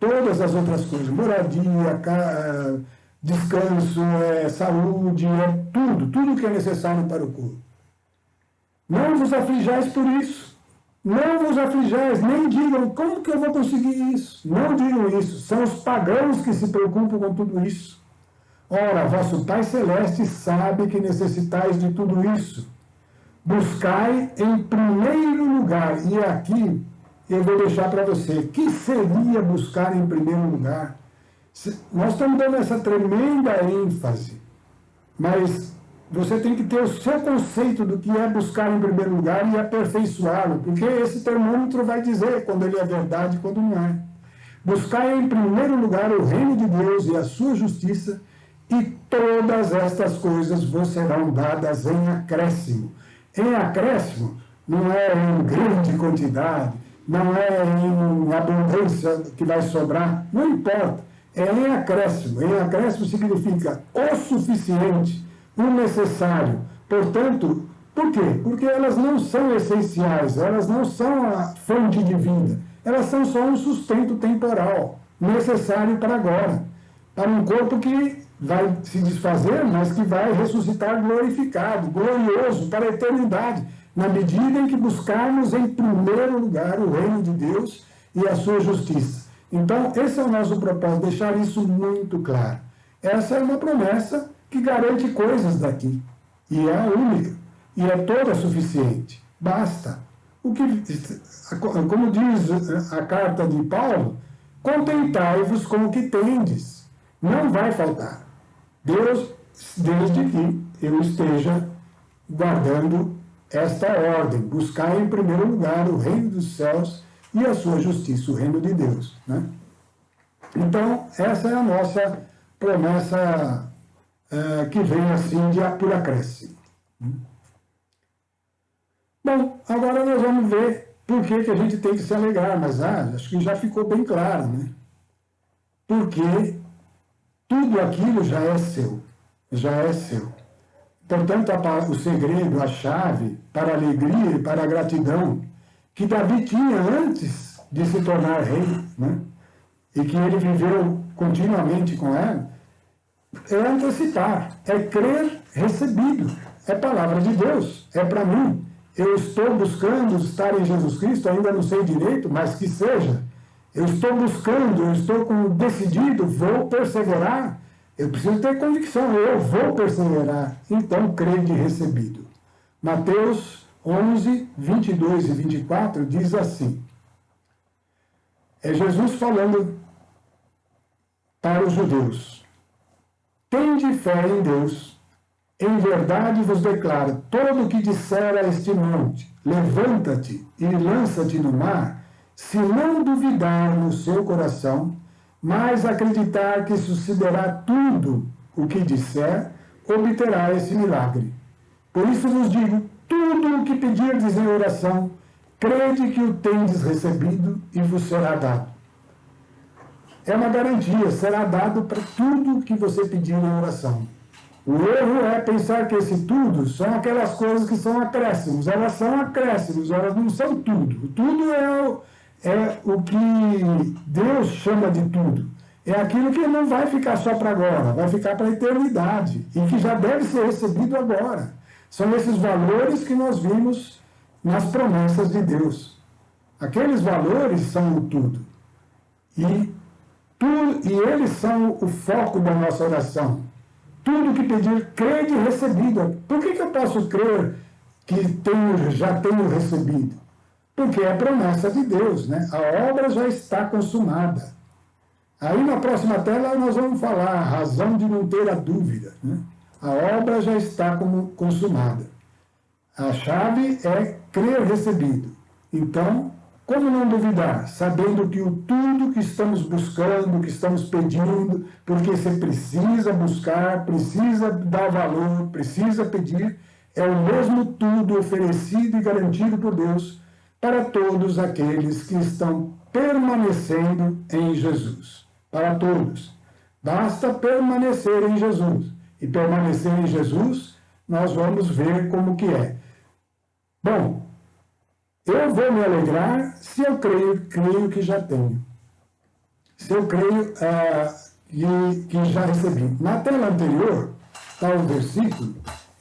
Todas as outras coisas, moradia, descanso, saúde, tudo que é necessário para o corpo. Não vos aflijais por isso. Não vos aflijais, nem digam, como que eu vou conseguir isso? Não digam isso. São os pagãos que se preocupam com tudo isso. Ora, vosso Pai Celeste sabe que necessitais de tudo isso. Buscai em primeiro lugar, e aqui eu vou deixar para você, que seria buscar em primeiro lugar? Nós estamos dando essa tremenda ênfase, mas você tem que ter o seu conceito do que é buscar em primeiro lugar e aperfeiçoá-lo, porque esse termômetro vai dizer quando ele é verdade e quando não é. Buscar em primeiro lugar o reino de Deus e a sua justiça, e todas estas coisas vos serão dadas em acréscimo. Em acréscimo não é em grande quantidade, não é em abundância que vai sobrar, não importa. É em acréscimo. Em acréscimo significa o suficiente, o necessário. Portanto, por quê? Porque elas não são essenciais, elas não são a fonte de vida. Elas são só um sustento temporal, necessário para agora. Para um corpo que vai se desfazer, mas que vai ressuscitar glorificado, glorioso, para a eternidade, na medida em que buscarmos em primeiro lugar o reino de Deus e a sua justiça. Então, esse é o nosso propósito, deixar isso muito claro. Essa é uma promessa que garante coisas daqui, e é a única, e é toda suficiente. Basta. Como diz a carta de Paulo, contentai-vos com o que tendes. Não vai faltar. Deus, desde que eu esteja guardando esta ordem, buscar em primeiro lugar o reino dos céus e a sua justiça, o reino de Deus, né? Então, essa é a nossa promessa que vem assim por acréscimo. Bom, agora nós vamos ver por que a gente tem que se alegrar, mas acho que já ficou bem claro, né? Porque tudo aquilo já é seu, já é seu. Portanto, o segredo, a chave para a alegria e para a gratidão que Davi tinha antes de se tornar rei, né? E que ele viveu continuamente com ela, é antecipar, é crer recebido, é palavra de Deus, é para mim. Eu estou buscando estar em Jesus Cristo, ainda não sei direito, mas que seja. Eu estou buscando, eu estou decidido, vou perseverar, Eu preciso ter convicção, eu vou perseverar, então crede recebido. Mateus 11, 22 e 24 diz assim, é Jesus falando para os judeus, tende fé em Deus, em verdade vos declaro, todo o que disser a este monte, levanta-te e lança-te no mar, se não duvidar no seu coração, mas acreditar que sucederá tudo o que disser, obterá esse milagre. Por isso vos digo, tudo o que pedirdes em oração, crede que o tendes recebido e vos será dado. É uma garantia, será dado para tudo que você pedir em oração. O erro é pensar que esse tudo são aquelas coisas que são acréscimos. Elas são acréscimos, elas não são tudo. O tudo é o que Deus chama de tudo. É aquilo que não vai ficar só para agora, vai ficar para a eternidade. E que já deve ser recebido agora. São esses valores que nós vimos nas promessas de Deus. Aqueles valores são o tudo. E eles são o foco da nossa oração. Tudo que pedir, crede recebido. Por que eu posso crer que já tenho recebido? Porque é a promessa de Deus, né? A obra já está consumada. Aí na próxima tela nós vamos falar a razão de não ter a dúvida, né? A obra já está consumada. A chave é crer recebido. Então, como não duvidar? Sabendo que o tudo que estamos buscando, que estamos pedindo, porque você precisa buscar, precisa dar valor, precisa pedir, é o mesmo tudo oferecido e garantido por Deus para todos aqueles que estão permanecendo em Jesus. Para todos. Basta permanecer em Jesus. E permanecer em Jesus, nós vamos ver como que é. Bom, eu vou me alegrar se eu creio que já tenho. Se eu creio que já recebi. Na tela anterior está um versículo.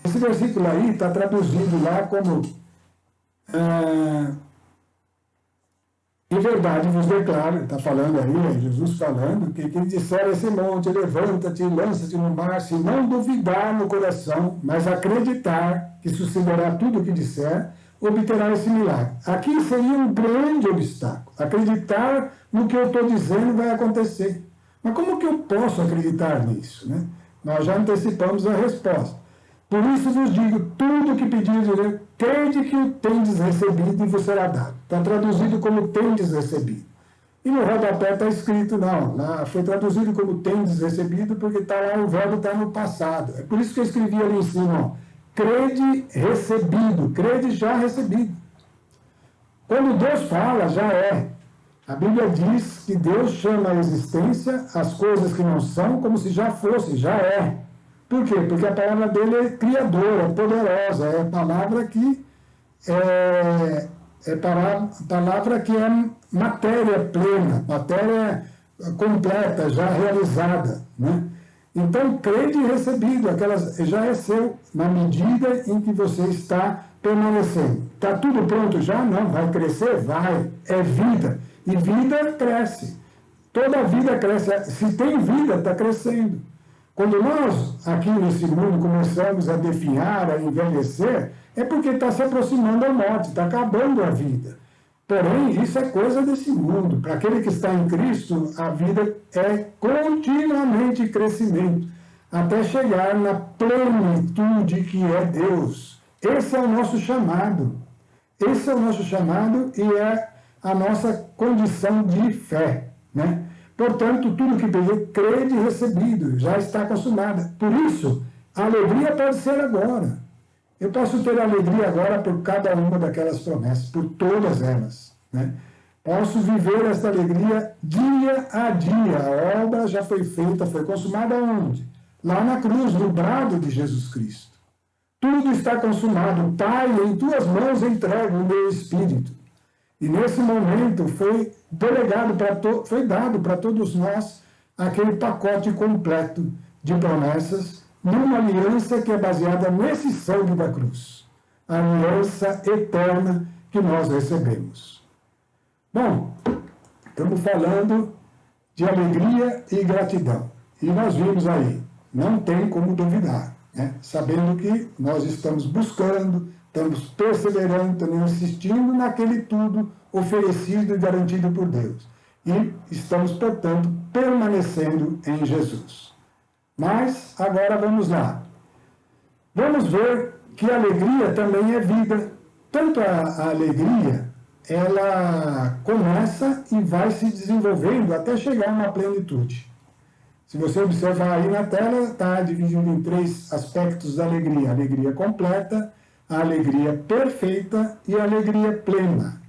Esse versículo aí está traduzido lá como em verdade vos declaro, está falando aí, é Jesus falando, que quem disser a esse monte, levanta-te e lança-te no mar, se não duvidar no coração, mas acreditar que sucederá tudo o que disser, obterá esse milagre. Aqui seria um grande obstáculo. Acreditar no que eu estou dizendo vai acontecer. Mas como que eu posso acreditar nisso, né? Nós já antecipamos a resposta. Por isso vos digo, tudo que pedirdes, crede que o tendes recebido e vos será dado. Está traduzido como tendes recebido. E no rodapé está escrito, não, foi traduzido como tendes recebido porque está lá, o verbo está no passado. É por isso que eu escrevi ali em cima, ó, crede recebido, crede já recebido. Quando Deus fala, já é. A Bíblia diz que Deus chama à existência as coisas que não são como se já fossem, já é. Por quê? Porque a palavra dele é criadora, poderosa, é a palavra que palavra que é matéria plena, matéria completa, já realizada, né? Então, crede e recebido, já é seu, na medida em que você está permanecendo. Está tudo pronto já? Não. Vai crescer? Vai. É vida. E vida cresce. Toda vida cresce. Se tem vida, está crescendo. Quando nós, aqui nesse mundo, começamos a definhar, a envelhecer, é porque está se aproximando a morte, está acabando a vida. Porém, isso é coisa desse mundo. Para aquele que está em Cristo, a vida é continuamente crescimento, até chegar na plenitude que é Deus. Esse é o nosso chamado. Esse é o nosso chamado e é a nossa condição de fé, né? Portanto, tudo que pedir, crede recebido, já está consumada. Por isso, a alegria pode ser agora. Eu posso ter alegria agora por cada uma daquelas promessas, por todas elas, né? Posso viver esta alegria dia a dia. A obra já foi feita, foi consumada onde? Lá na cruz, no brado de Jesus Cristo. Tudo está consumado. Pai, em tuas mãos entrego o meu espírito. E nesse momento foi dado para todos nós aquele pacote completo de promessas numa aliança que é baseada nesse sangue da cruz. A aliança eterna que nós recebemos. Bom, estamos falando de alegria e gratidão. E nós vimos aí, não tem como duvidar, né? Sabendo que nós estamos buscando, estamos perseverando, estamos insistindo naquele tudo oferecido e garantido por Deus. E estamos, portanto, permanecendo em Jesus. Mas, agora vamos lá. Vamos ver que a alegria também é vida. Tanto a alegria, ela começa e vai se desenvolvendo até chegar a uma plenitude. Se você observar aí na tela, está dividido em 3 aspectos da alegria. A alegria completa, a alegria perfeita e a alegria plena.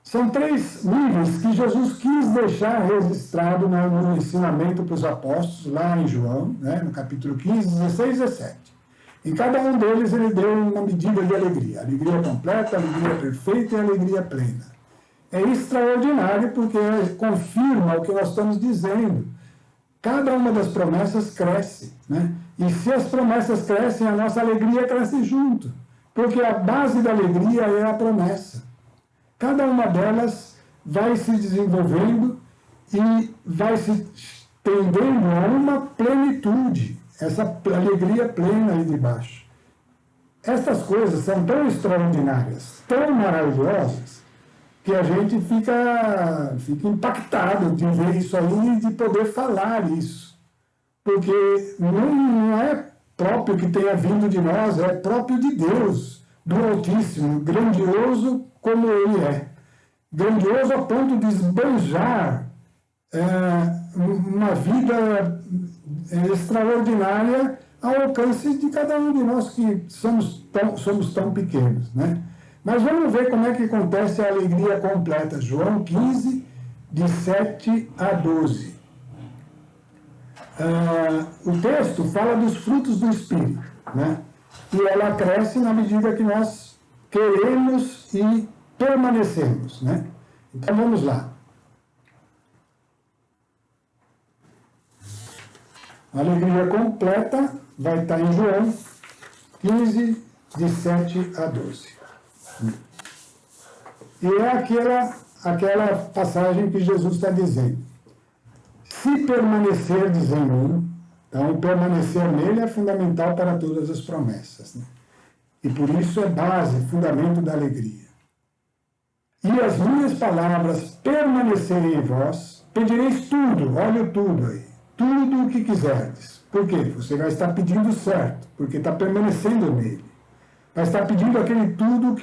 São 3 níveis que Jesus quis deixar registrado no ensinamento para os apóstolos, lá em João, né, no capítulo 15, 16 e 17. Em cada um deles ele deu uma medida de alegria. Alegria completa, alegria perfeita e alegria plena. É extraordinário porque confirma o que nós estamos dizendo. Cada uma das promessas cresce, né? E se as promessas crescem, a nossa alegria cresce junto. Porque a base da alegria é a promessa. Cada uma delas vai se desenvolvendo e vai se tendendo a uma plenitude. Essa alegria plena aí de baixo. Essas coisas são tão extraordinárias, tão maravilhosas, que a gente fica impactado de ver isso aí e de poder falar isso. Porque não é próprio que tenha vindo de nós, é próprio de Deus, do Altíssimo, grandioso como Ele é. Grandioso a ponto de esbanjar uma vida extraordinária ao alcance de cada um de nós que somos tão pequenos, né? Mas vamos ver como é que acontece a alegria completa. João 15, de 7 a 12. O texto fala dos frutos do Espírito, né? E ela cresce na medida que nós queremos e permanecemos, né? Então vamos lá. A alegria completa vai estar em João 15, de 7 a 12. E é aquela passagem que Jesus está dizendo. Se permanecerdes em mim, então o permanecer nele é fundamental para todas as promessas, né? E por isso é base, fundamento da alegria. E as minhas palavras permanecerem em vós, pedireis tudo, olha o tudo aí, tudo o que quiserdes. Por quê? Você vai estar pedindo certo, porque está permanecendo nele. Vai estar pedindo aquele tudo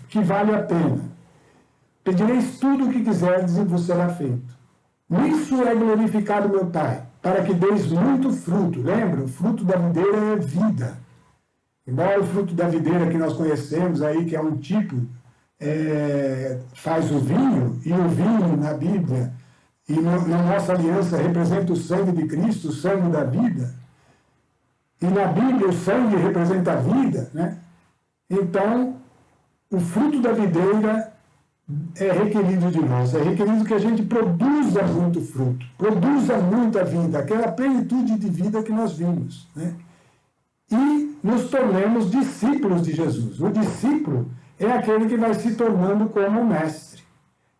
que vale a pena. Pedireis tudo o que quiserdes e vos será feito. Nisso é glorificado meu Pai, para que deis muito fruto. Lembra? O fruto da videira é vida. Embora o fruto da videira que nós conhecemos aí, que é um tipo, faz o vinho, e o vinho na Bíblia, e na nossa aliança representa o sangue de Cristo, o sangue da vida. E na Bíblia o sangue representa a vida, né? Então, o fruto da videira é requerido de nós, é requerido que a gente produza muito fruto, produza muita vida, aquela plenitude de vida que nós vimos, né? E nos tornemos discípulos de Jesus. O discípulo é aquele que vai se tornando como um mestre.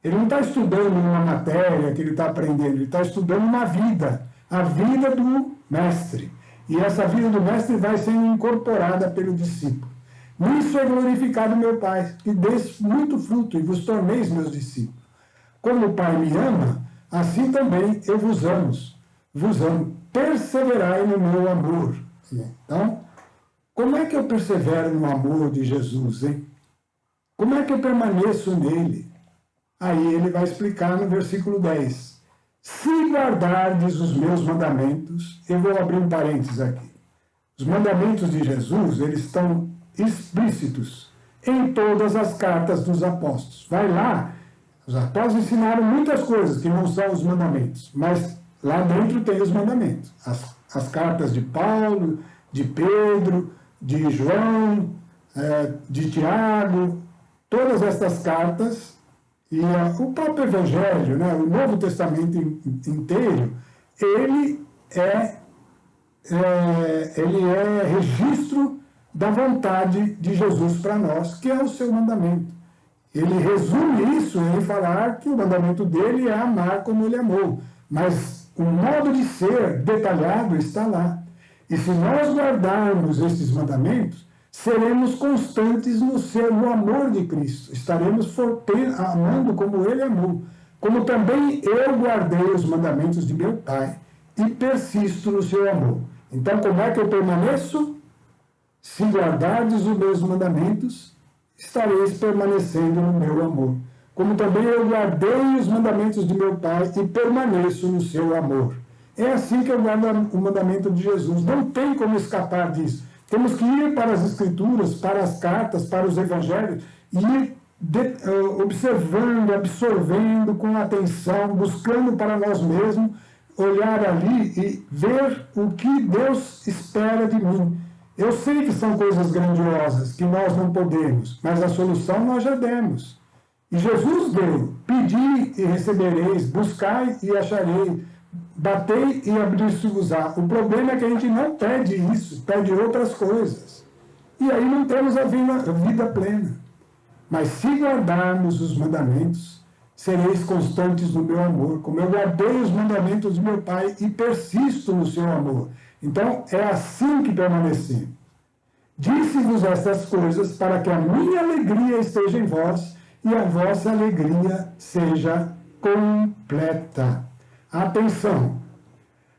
Ele não está estudando uma matéria que ele está aprendendo, ele está estudando uma vida, a vida do mestre. E essa vida do mestre vai sendo incorporada pelo discípulo. Nisso é glorificado meu Pai, que deis muito fruto e vos torneis meus discípulos. Como o Pai me ama, assim também eu vos amo. Perseverai no meu amor. Então, como é que eu persevero no amor de Jesus, hein? Como é que eu permaneço nele? Aí ele vai explicar no versículo 10. Se guardardes os meus mandamentos, eu vou abrir um parênteses aqui. Os mandamentos de Jesus, eles estão explícitos em todas as cartas dos apóstolos. Vai lá, os apóstolos ensinaram muitas coisas que não são os mandamentos, mas lá dentro tem os mandamentos. As cartas de Paulo, de Pedro, de João, de Tiago, todas essas cartas, e o próprio Evangelho, né, o Novo Testamento inteiro, ele é registro da vontade de Jesus para nós, que é o seu mandamento. Ele resume isso em falar que o mandamento dele é amar como ele amou, mas o modo de ser detalhado está lá. E se nós guardarmos estes mandamentos, seremos constantes no amor de Cristo. Estaremos amando como Ele amou. Como também eu guardei os mandamentos de meu Pai e persisto no seu amor. Então, como é que eu permaneço? Se guardardes os meus mandamentos, estareis permanecendo no meu amor. Como também eu guardei os mandamentos de meu Pai e permaneço no seu amor. É assim que eu guardo o mandamento de Jesus. Não tem como escapar disso. Temos que ir para as Escrituras, para as cartas, para os Evangelhos, e ir observando, absorvendo com atenção, buscando para nós mesmos, olhar ali e ver o que Deus espera de mim. Eu sei que são coisas grandiosas, que nós não podemos, mas a solução nós já demos. E Jesus deu: pedi e recebereis, buscai e acharei, batei e abrir-se-vos-á. O problema é que a gente não pede isso, pede outras coisas. E aí não temos a vida plena. Mas se guardarmos os mandamentos, sereis constantes no meu amor, como eu guardei os mandamentos de meu Pai e persisto no seu amor. Então, é assim que permanecemos. Disse-vos estas coisas para que a minha alegria esteja em vós e a vossa alegria seja completa. Atenção!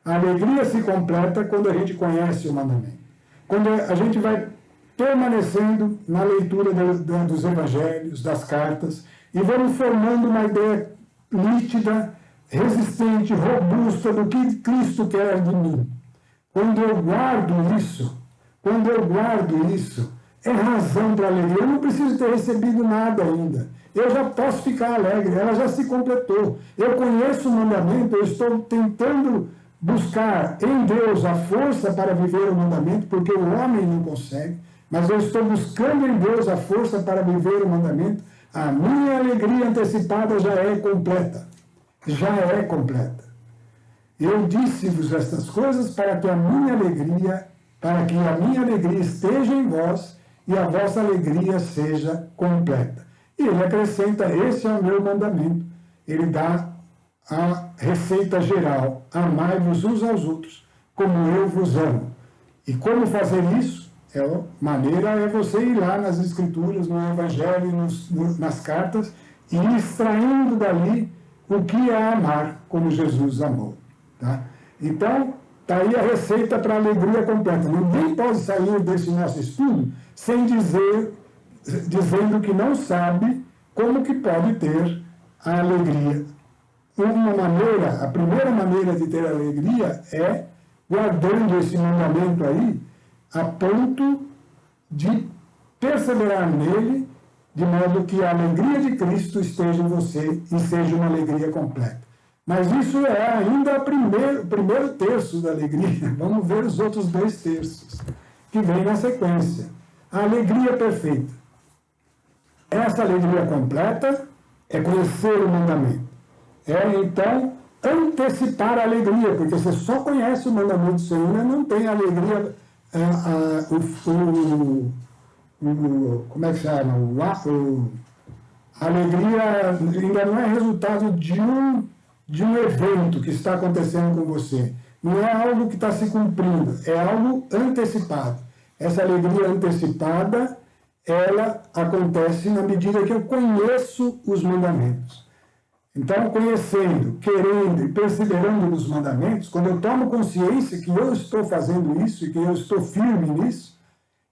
A alegria se completa quando a gente conhece o mandamento. Quando a gente vai permanecendo na leitura dos evangelhos, das cartas, e vamos formando uma ideia nítida, resistente, robusta do que Cristo quer de mim. Quando eu guardo isso, é razão para alegria. Eu não preciso ter recebido nada ainda. Eu já posso ficar alegre, ela já se completou. Eu conheço o mandamento, eu estou tentando buscar em Deus a força para viver o mandamento, porque o homem não consegue, mas eu estou buscando em Deus a força para viver o mandamento. A minha alegria antecipada já é completa. Já é completa. Eu disse-vos estas coisas para que a minha alegria esteja em vós e a vossa alegria seja completa. E ele acrescenta: esse é o meu mandamento. Ele dá a receita geral: amai-vos uns aos outros, como eu vos amo. E como fazer isso? A maneira é você ir lá nas Escrituras, no Evangelho, nas cartas, e ir extraindo dali o que é amar como Jesus amou. Tá? Então, está aí a receita para a alegria completa. Ninguém pode sair desse nosso estudo sem dizendo que não sabe como que pode ter a alegria. A primeira maneira de ter alegria é guardando esse mandamento aí, a ponto de perseverar nele, de modo que a alegria de Cristo esteja em você e seja uma alegria completa. Mas isso é ainda o primeiro terço da alegria. Vamos ver os outros 2 terços, que vem na sequência. A alegria perfeita. Essa alegria completa é conhecer o mandamento. É, então, antecipar a alegria, porque você só conhece o mandamento do Senhor, não tem alegria, como é que chama? A alegria ainda não é resultado de um evento que está acontecendo com você. Não é algo que está se cumprindo, é algo antecipado. Essa alegria antecipada, ela acontece na medida que eu conheço os mandamentos. Então, conhecendo, querendo e perseverando nos mandamentos, quando eu tomo consciência que eu estou fazendo isso e que eu estou firme nisso,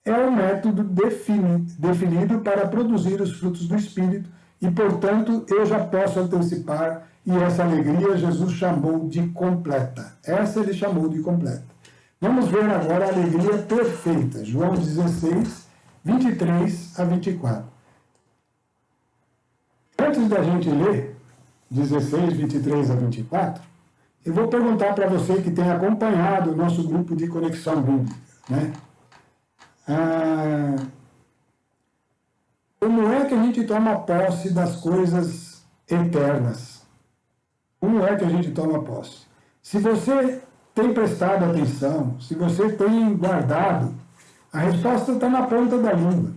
é um método definido para produzir os frutos do Espírito e, portanto, eu já posso antecipar, e essa alegria Jesus chamou de completa. Essa ele chamou de completa. Vamos ver agora a alegria perfeita. João 16, 23 a 24. Antes da gente ler 16, 23 a 24, eu vou perguntar para você que tem acompanhado o nosso grupo de Conexão Bíblica, né? Como é que a gente toma posse das coisas eternas? Como é que a gente toma posse? Se você tem prestado atenção, se você tem guardado, a resposta está na ponta da língua.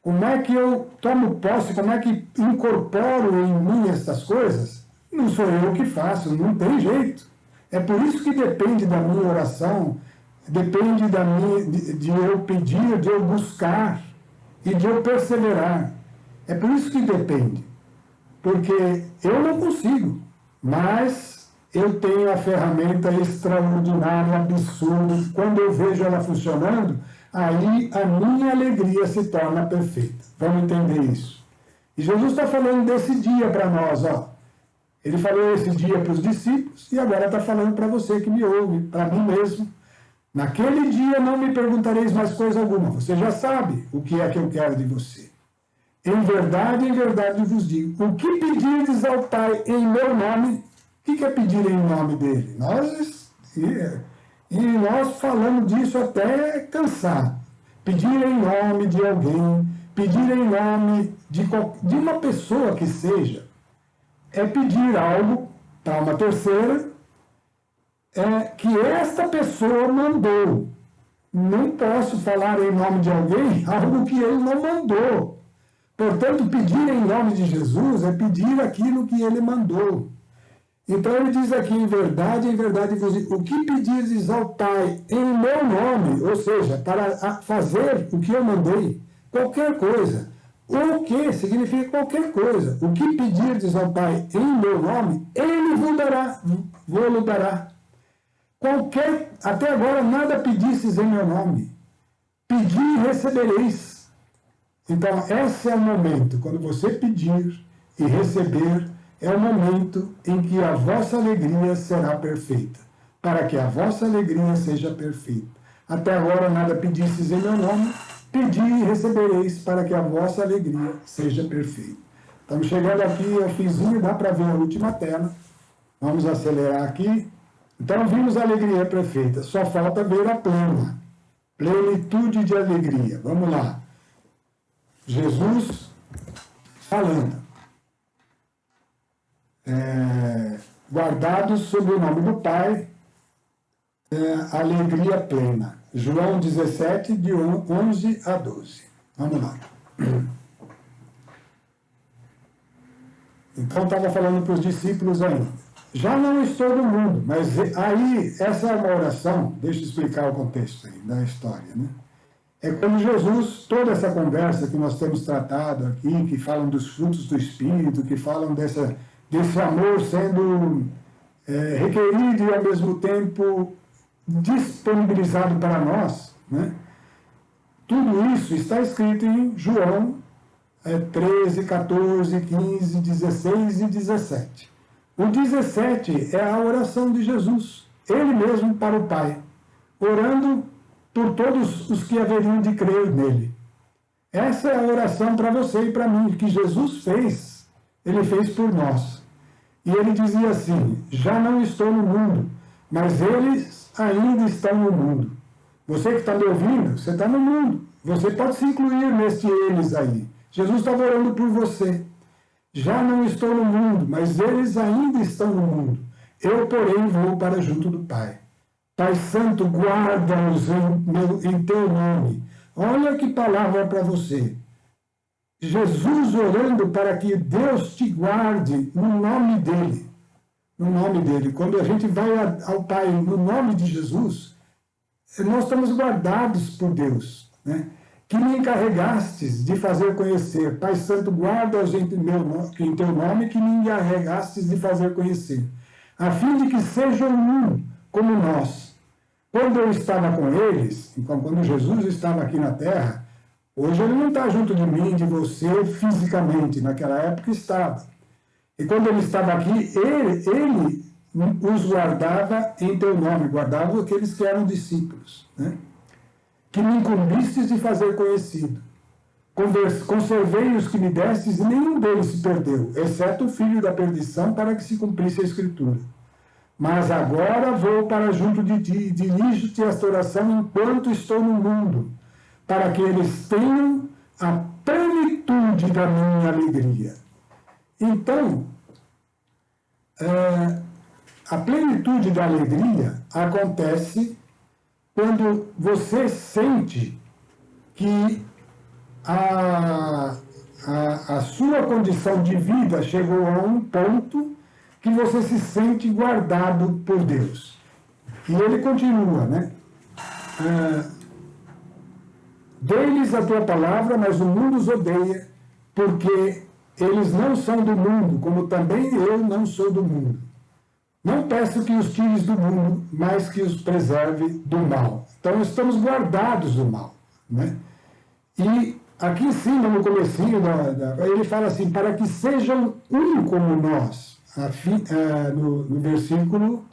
Como é que eu tomo posse, como é que incorporo em mim essas coisas? Não sou eu que faço, não tem jeito. É por isso que depende da minha oração, depende de eu pedir, de eu buscar e de eu perseverar. É por isso que depende. Porque eu não consigo, mas eu tenho a ferramenta extraordinária, absurda. Quando eu vejo ela funcionando, aí a minha alegria se torna perfeita. Vamos entender isso. E Jesus está falando desse dia para nós, ó. Ele falou esse dia para os discípulos e agora está falando para você que me ouve, para mim mesmo. Naquele dia não me perguntareis mais coisa alguma. Você já sabe o que é que eu quero de você. Em verdade vos digo, o que pedirdes ao Pai em meu nome, o que é pedir em nome dele? Nós falamos disso até cansar. Pedir em nome de alguém, pedir em nome de uma pessoa que seja, é pedir algo para uma terceira, que esta pessoa mandou. Não posso falar em nome de alguém algo que ele não mandou. Portanto, pedir em nome de Jesus é pedir aquilo que ele mandou. Então ele diz aqui, em verdade vos digo, o que pedires ao Pai em meu nome, ou seja, para fazer o que eu mandei, qualquer coisa. O que significa qualquer coisa. O que pedirdes ao Pai em meu nome, ele vos dará. Até agora nada pedistes em meu nome. Pedi e recebereis. Então, esse é o momento, quando você pedir e receber, é o momento em que a vossa alegria será perfeita, para que a vossa alegria seja perfeita. Até agora nada pedistes em meu nome, pedi e recebereis, para que a vossa alegria seja perfeita. Estamos chegando aqui ao finzinho, dá para ver a última tela. Vamos acelerar aqui. Então, vimos a alegria perfeita, só falta ver a plena, plenitude de alegria. Vamos lá. Jesus falando, guardados sob o nome do Pai, alegria plena. João 17, de 11 a 12. Vamos lá. Então, estava falando para os discípulos ainda. Já não estou no mundo, mas aí, essa é uma oração, deixa eu explicar o contexto aí da história, né? É quando Jesus, toda essa conversa que nós temos tratado aqui, que falam dos frutos do Espírito, que falam desse amor sendo requerido e, ao mesmo tempo, disponibilizado para nós, né? Tudo isso está escrito em João 13, 14, 15, 16 e 17. O 17 é a oração de Jesus, ele mesmo para o Pai, orando por todos os que haveriam de crer nele. Essa é a oração para você e para mim, que Jesus fez, ele fez por nós. E ele dizia assim, já não estou no mundo, mas eles ainda estão no mundo. Você que está me ouvindo, você está no mundo. Você pode se incluir neste eles aí. Jesus estava orando por você. Já não estou no mundo, mas eles ainda estão no mundo. Eu, porém, vou para junto do Pai. Pai Santo, guarda-os em teu nome. Olha que palavra para você. Jesus orando para que Deus te guarde no nome dele. No nome dele. Quando a gente vai ao Pai no nome de Jesus, nós estamos guardados por Deus, né? Que me encarregastes de fazer conhecer. Pai Santo, guarda-os em teu nome, que me encarregastes de fazer conhecer. A fim de que sejam um como nós. Quando eu estava com eles, então, quando Jesus estava aqui na terra, hoje ele não está junto de mim, de você, fisicamente, naquela época estava. E quando ele estava aqui, ele os guardava em teu nome, guardava aqueles que eram discípulos, né? Que me incumbistes de fazer conhecido. Conservei os que me destes e nenhum deles se perdeu, exceto o filho da perdição, para que se cumprisse a Escritura. Mas agora vou para junto de ti, dirijo-te esta oração enquanto estou no mundo, para que eles tenham a plenitude da minha alegria. Então, a plenitude da alegria acontece quando você sente que a sua condição de vida chegou a um ponto que você se sente guardado por Deus. E ele continua, né? Dei-lhes a tua palavra, mas o mundo os odeia, porque eles não são do mundo, como também eu não sou do mundo. Não peço que os tires do mundo, mas que os preserve do mal. Então, estamos guardados do mal, né? E aqui em cima, no comecinho, ele fala assim, para que sejam um como nós, no versículo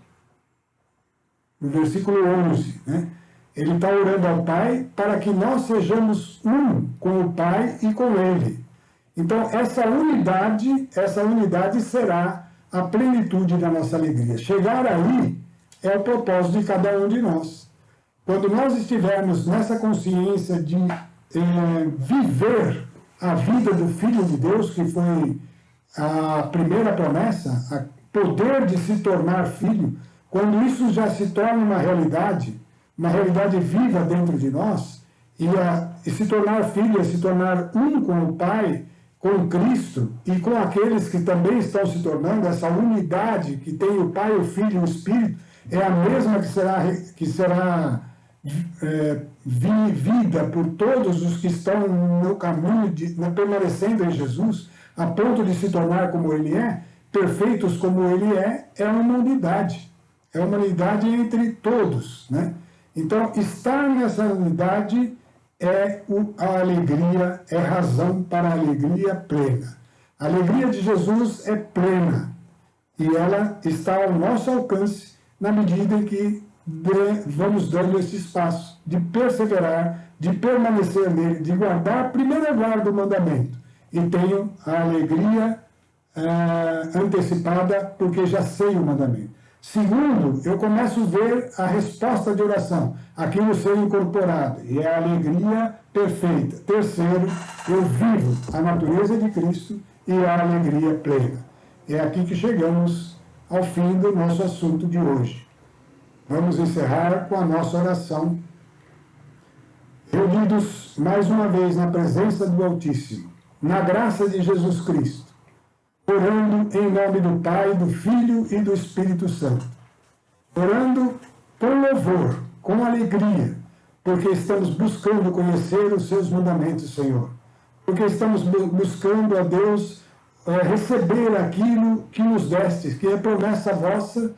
11, né? Ele está orando ao Pai para que nós sejamos um com o Pai e com Ele. Então, essa unidade será a plenitude da nossa alegria. Chegar aí é o propósito de cada um de nós. Quando nós estivermos nessa consciência de viver a vida do Filho de Deus, que foi a primeira promessa, o poder de se tornar filho, quando isso já se torna uma realidade viva dentro de nós, e se tornar filho é se tornar um com o Pai, com Cristo e com aqueles que também estão se tornando, essa unidade que tem o Pai, o Filho e o Espírito, é a mesma que será vivida por todos os que estão no caminho, permanecendo em Jesus, a ponto de se tornar como Ele é, perfeitos como Ele é uma unidade. É uma unidade entre todos, né? Então, estar nessa unidade a alegria, é razão para a alegria plena. A alegria de Jesus é plena e ela está ao nosso alcance na medida em que vamos dando esse espaço de perseverar, de permanecer nele, de guardar. Primeiro eu guardo o mandamento e tenho a alegria antecipada porque já sei o mandamento. Segundo, eu começo a ver a resposta de oração, aquilo ser incorporado, e é a alegria perfeita. Terceiro, eu vivo a natureza de Cristo e a alegria plena. É aqui que chegamos ao fim do nosso assunto de hoje. Vamos encerrar com a nossa oração, reunidos mais uma vez na presença do Altíssimo, na graça de Jesus Cristo, orando em nome do Pai, do Filho e do Espírito Santo. Orando com louvor, com alegria, porque estamos buscando conhecer os seus mandamentos, Senhor. Porque estamos buscando, ó Deus, receber aquilo que nos destes, que é promessa vossa,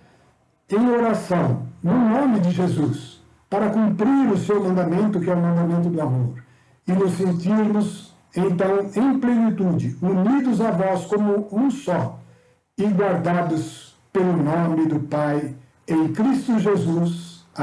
em oração, no nome de Jesus, para cumprir o seu mandamento, que é o mandamento do amor, e nos sentirmos então, em plenitude, unidos a vós como um só, e guardados pelo nome do Pai, em Cristo Jesus.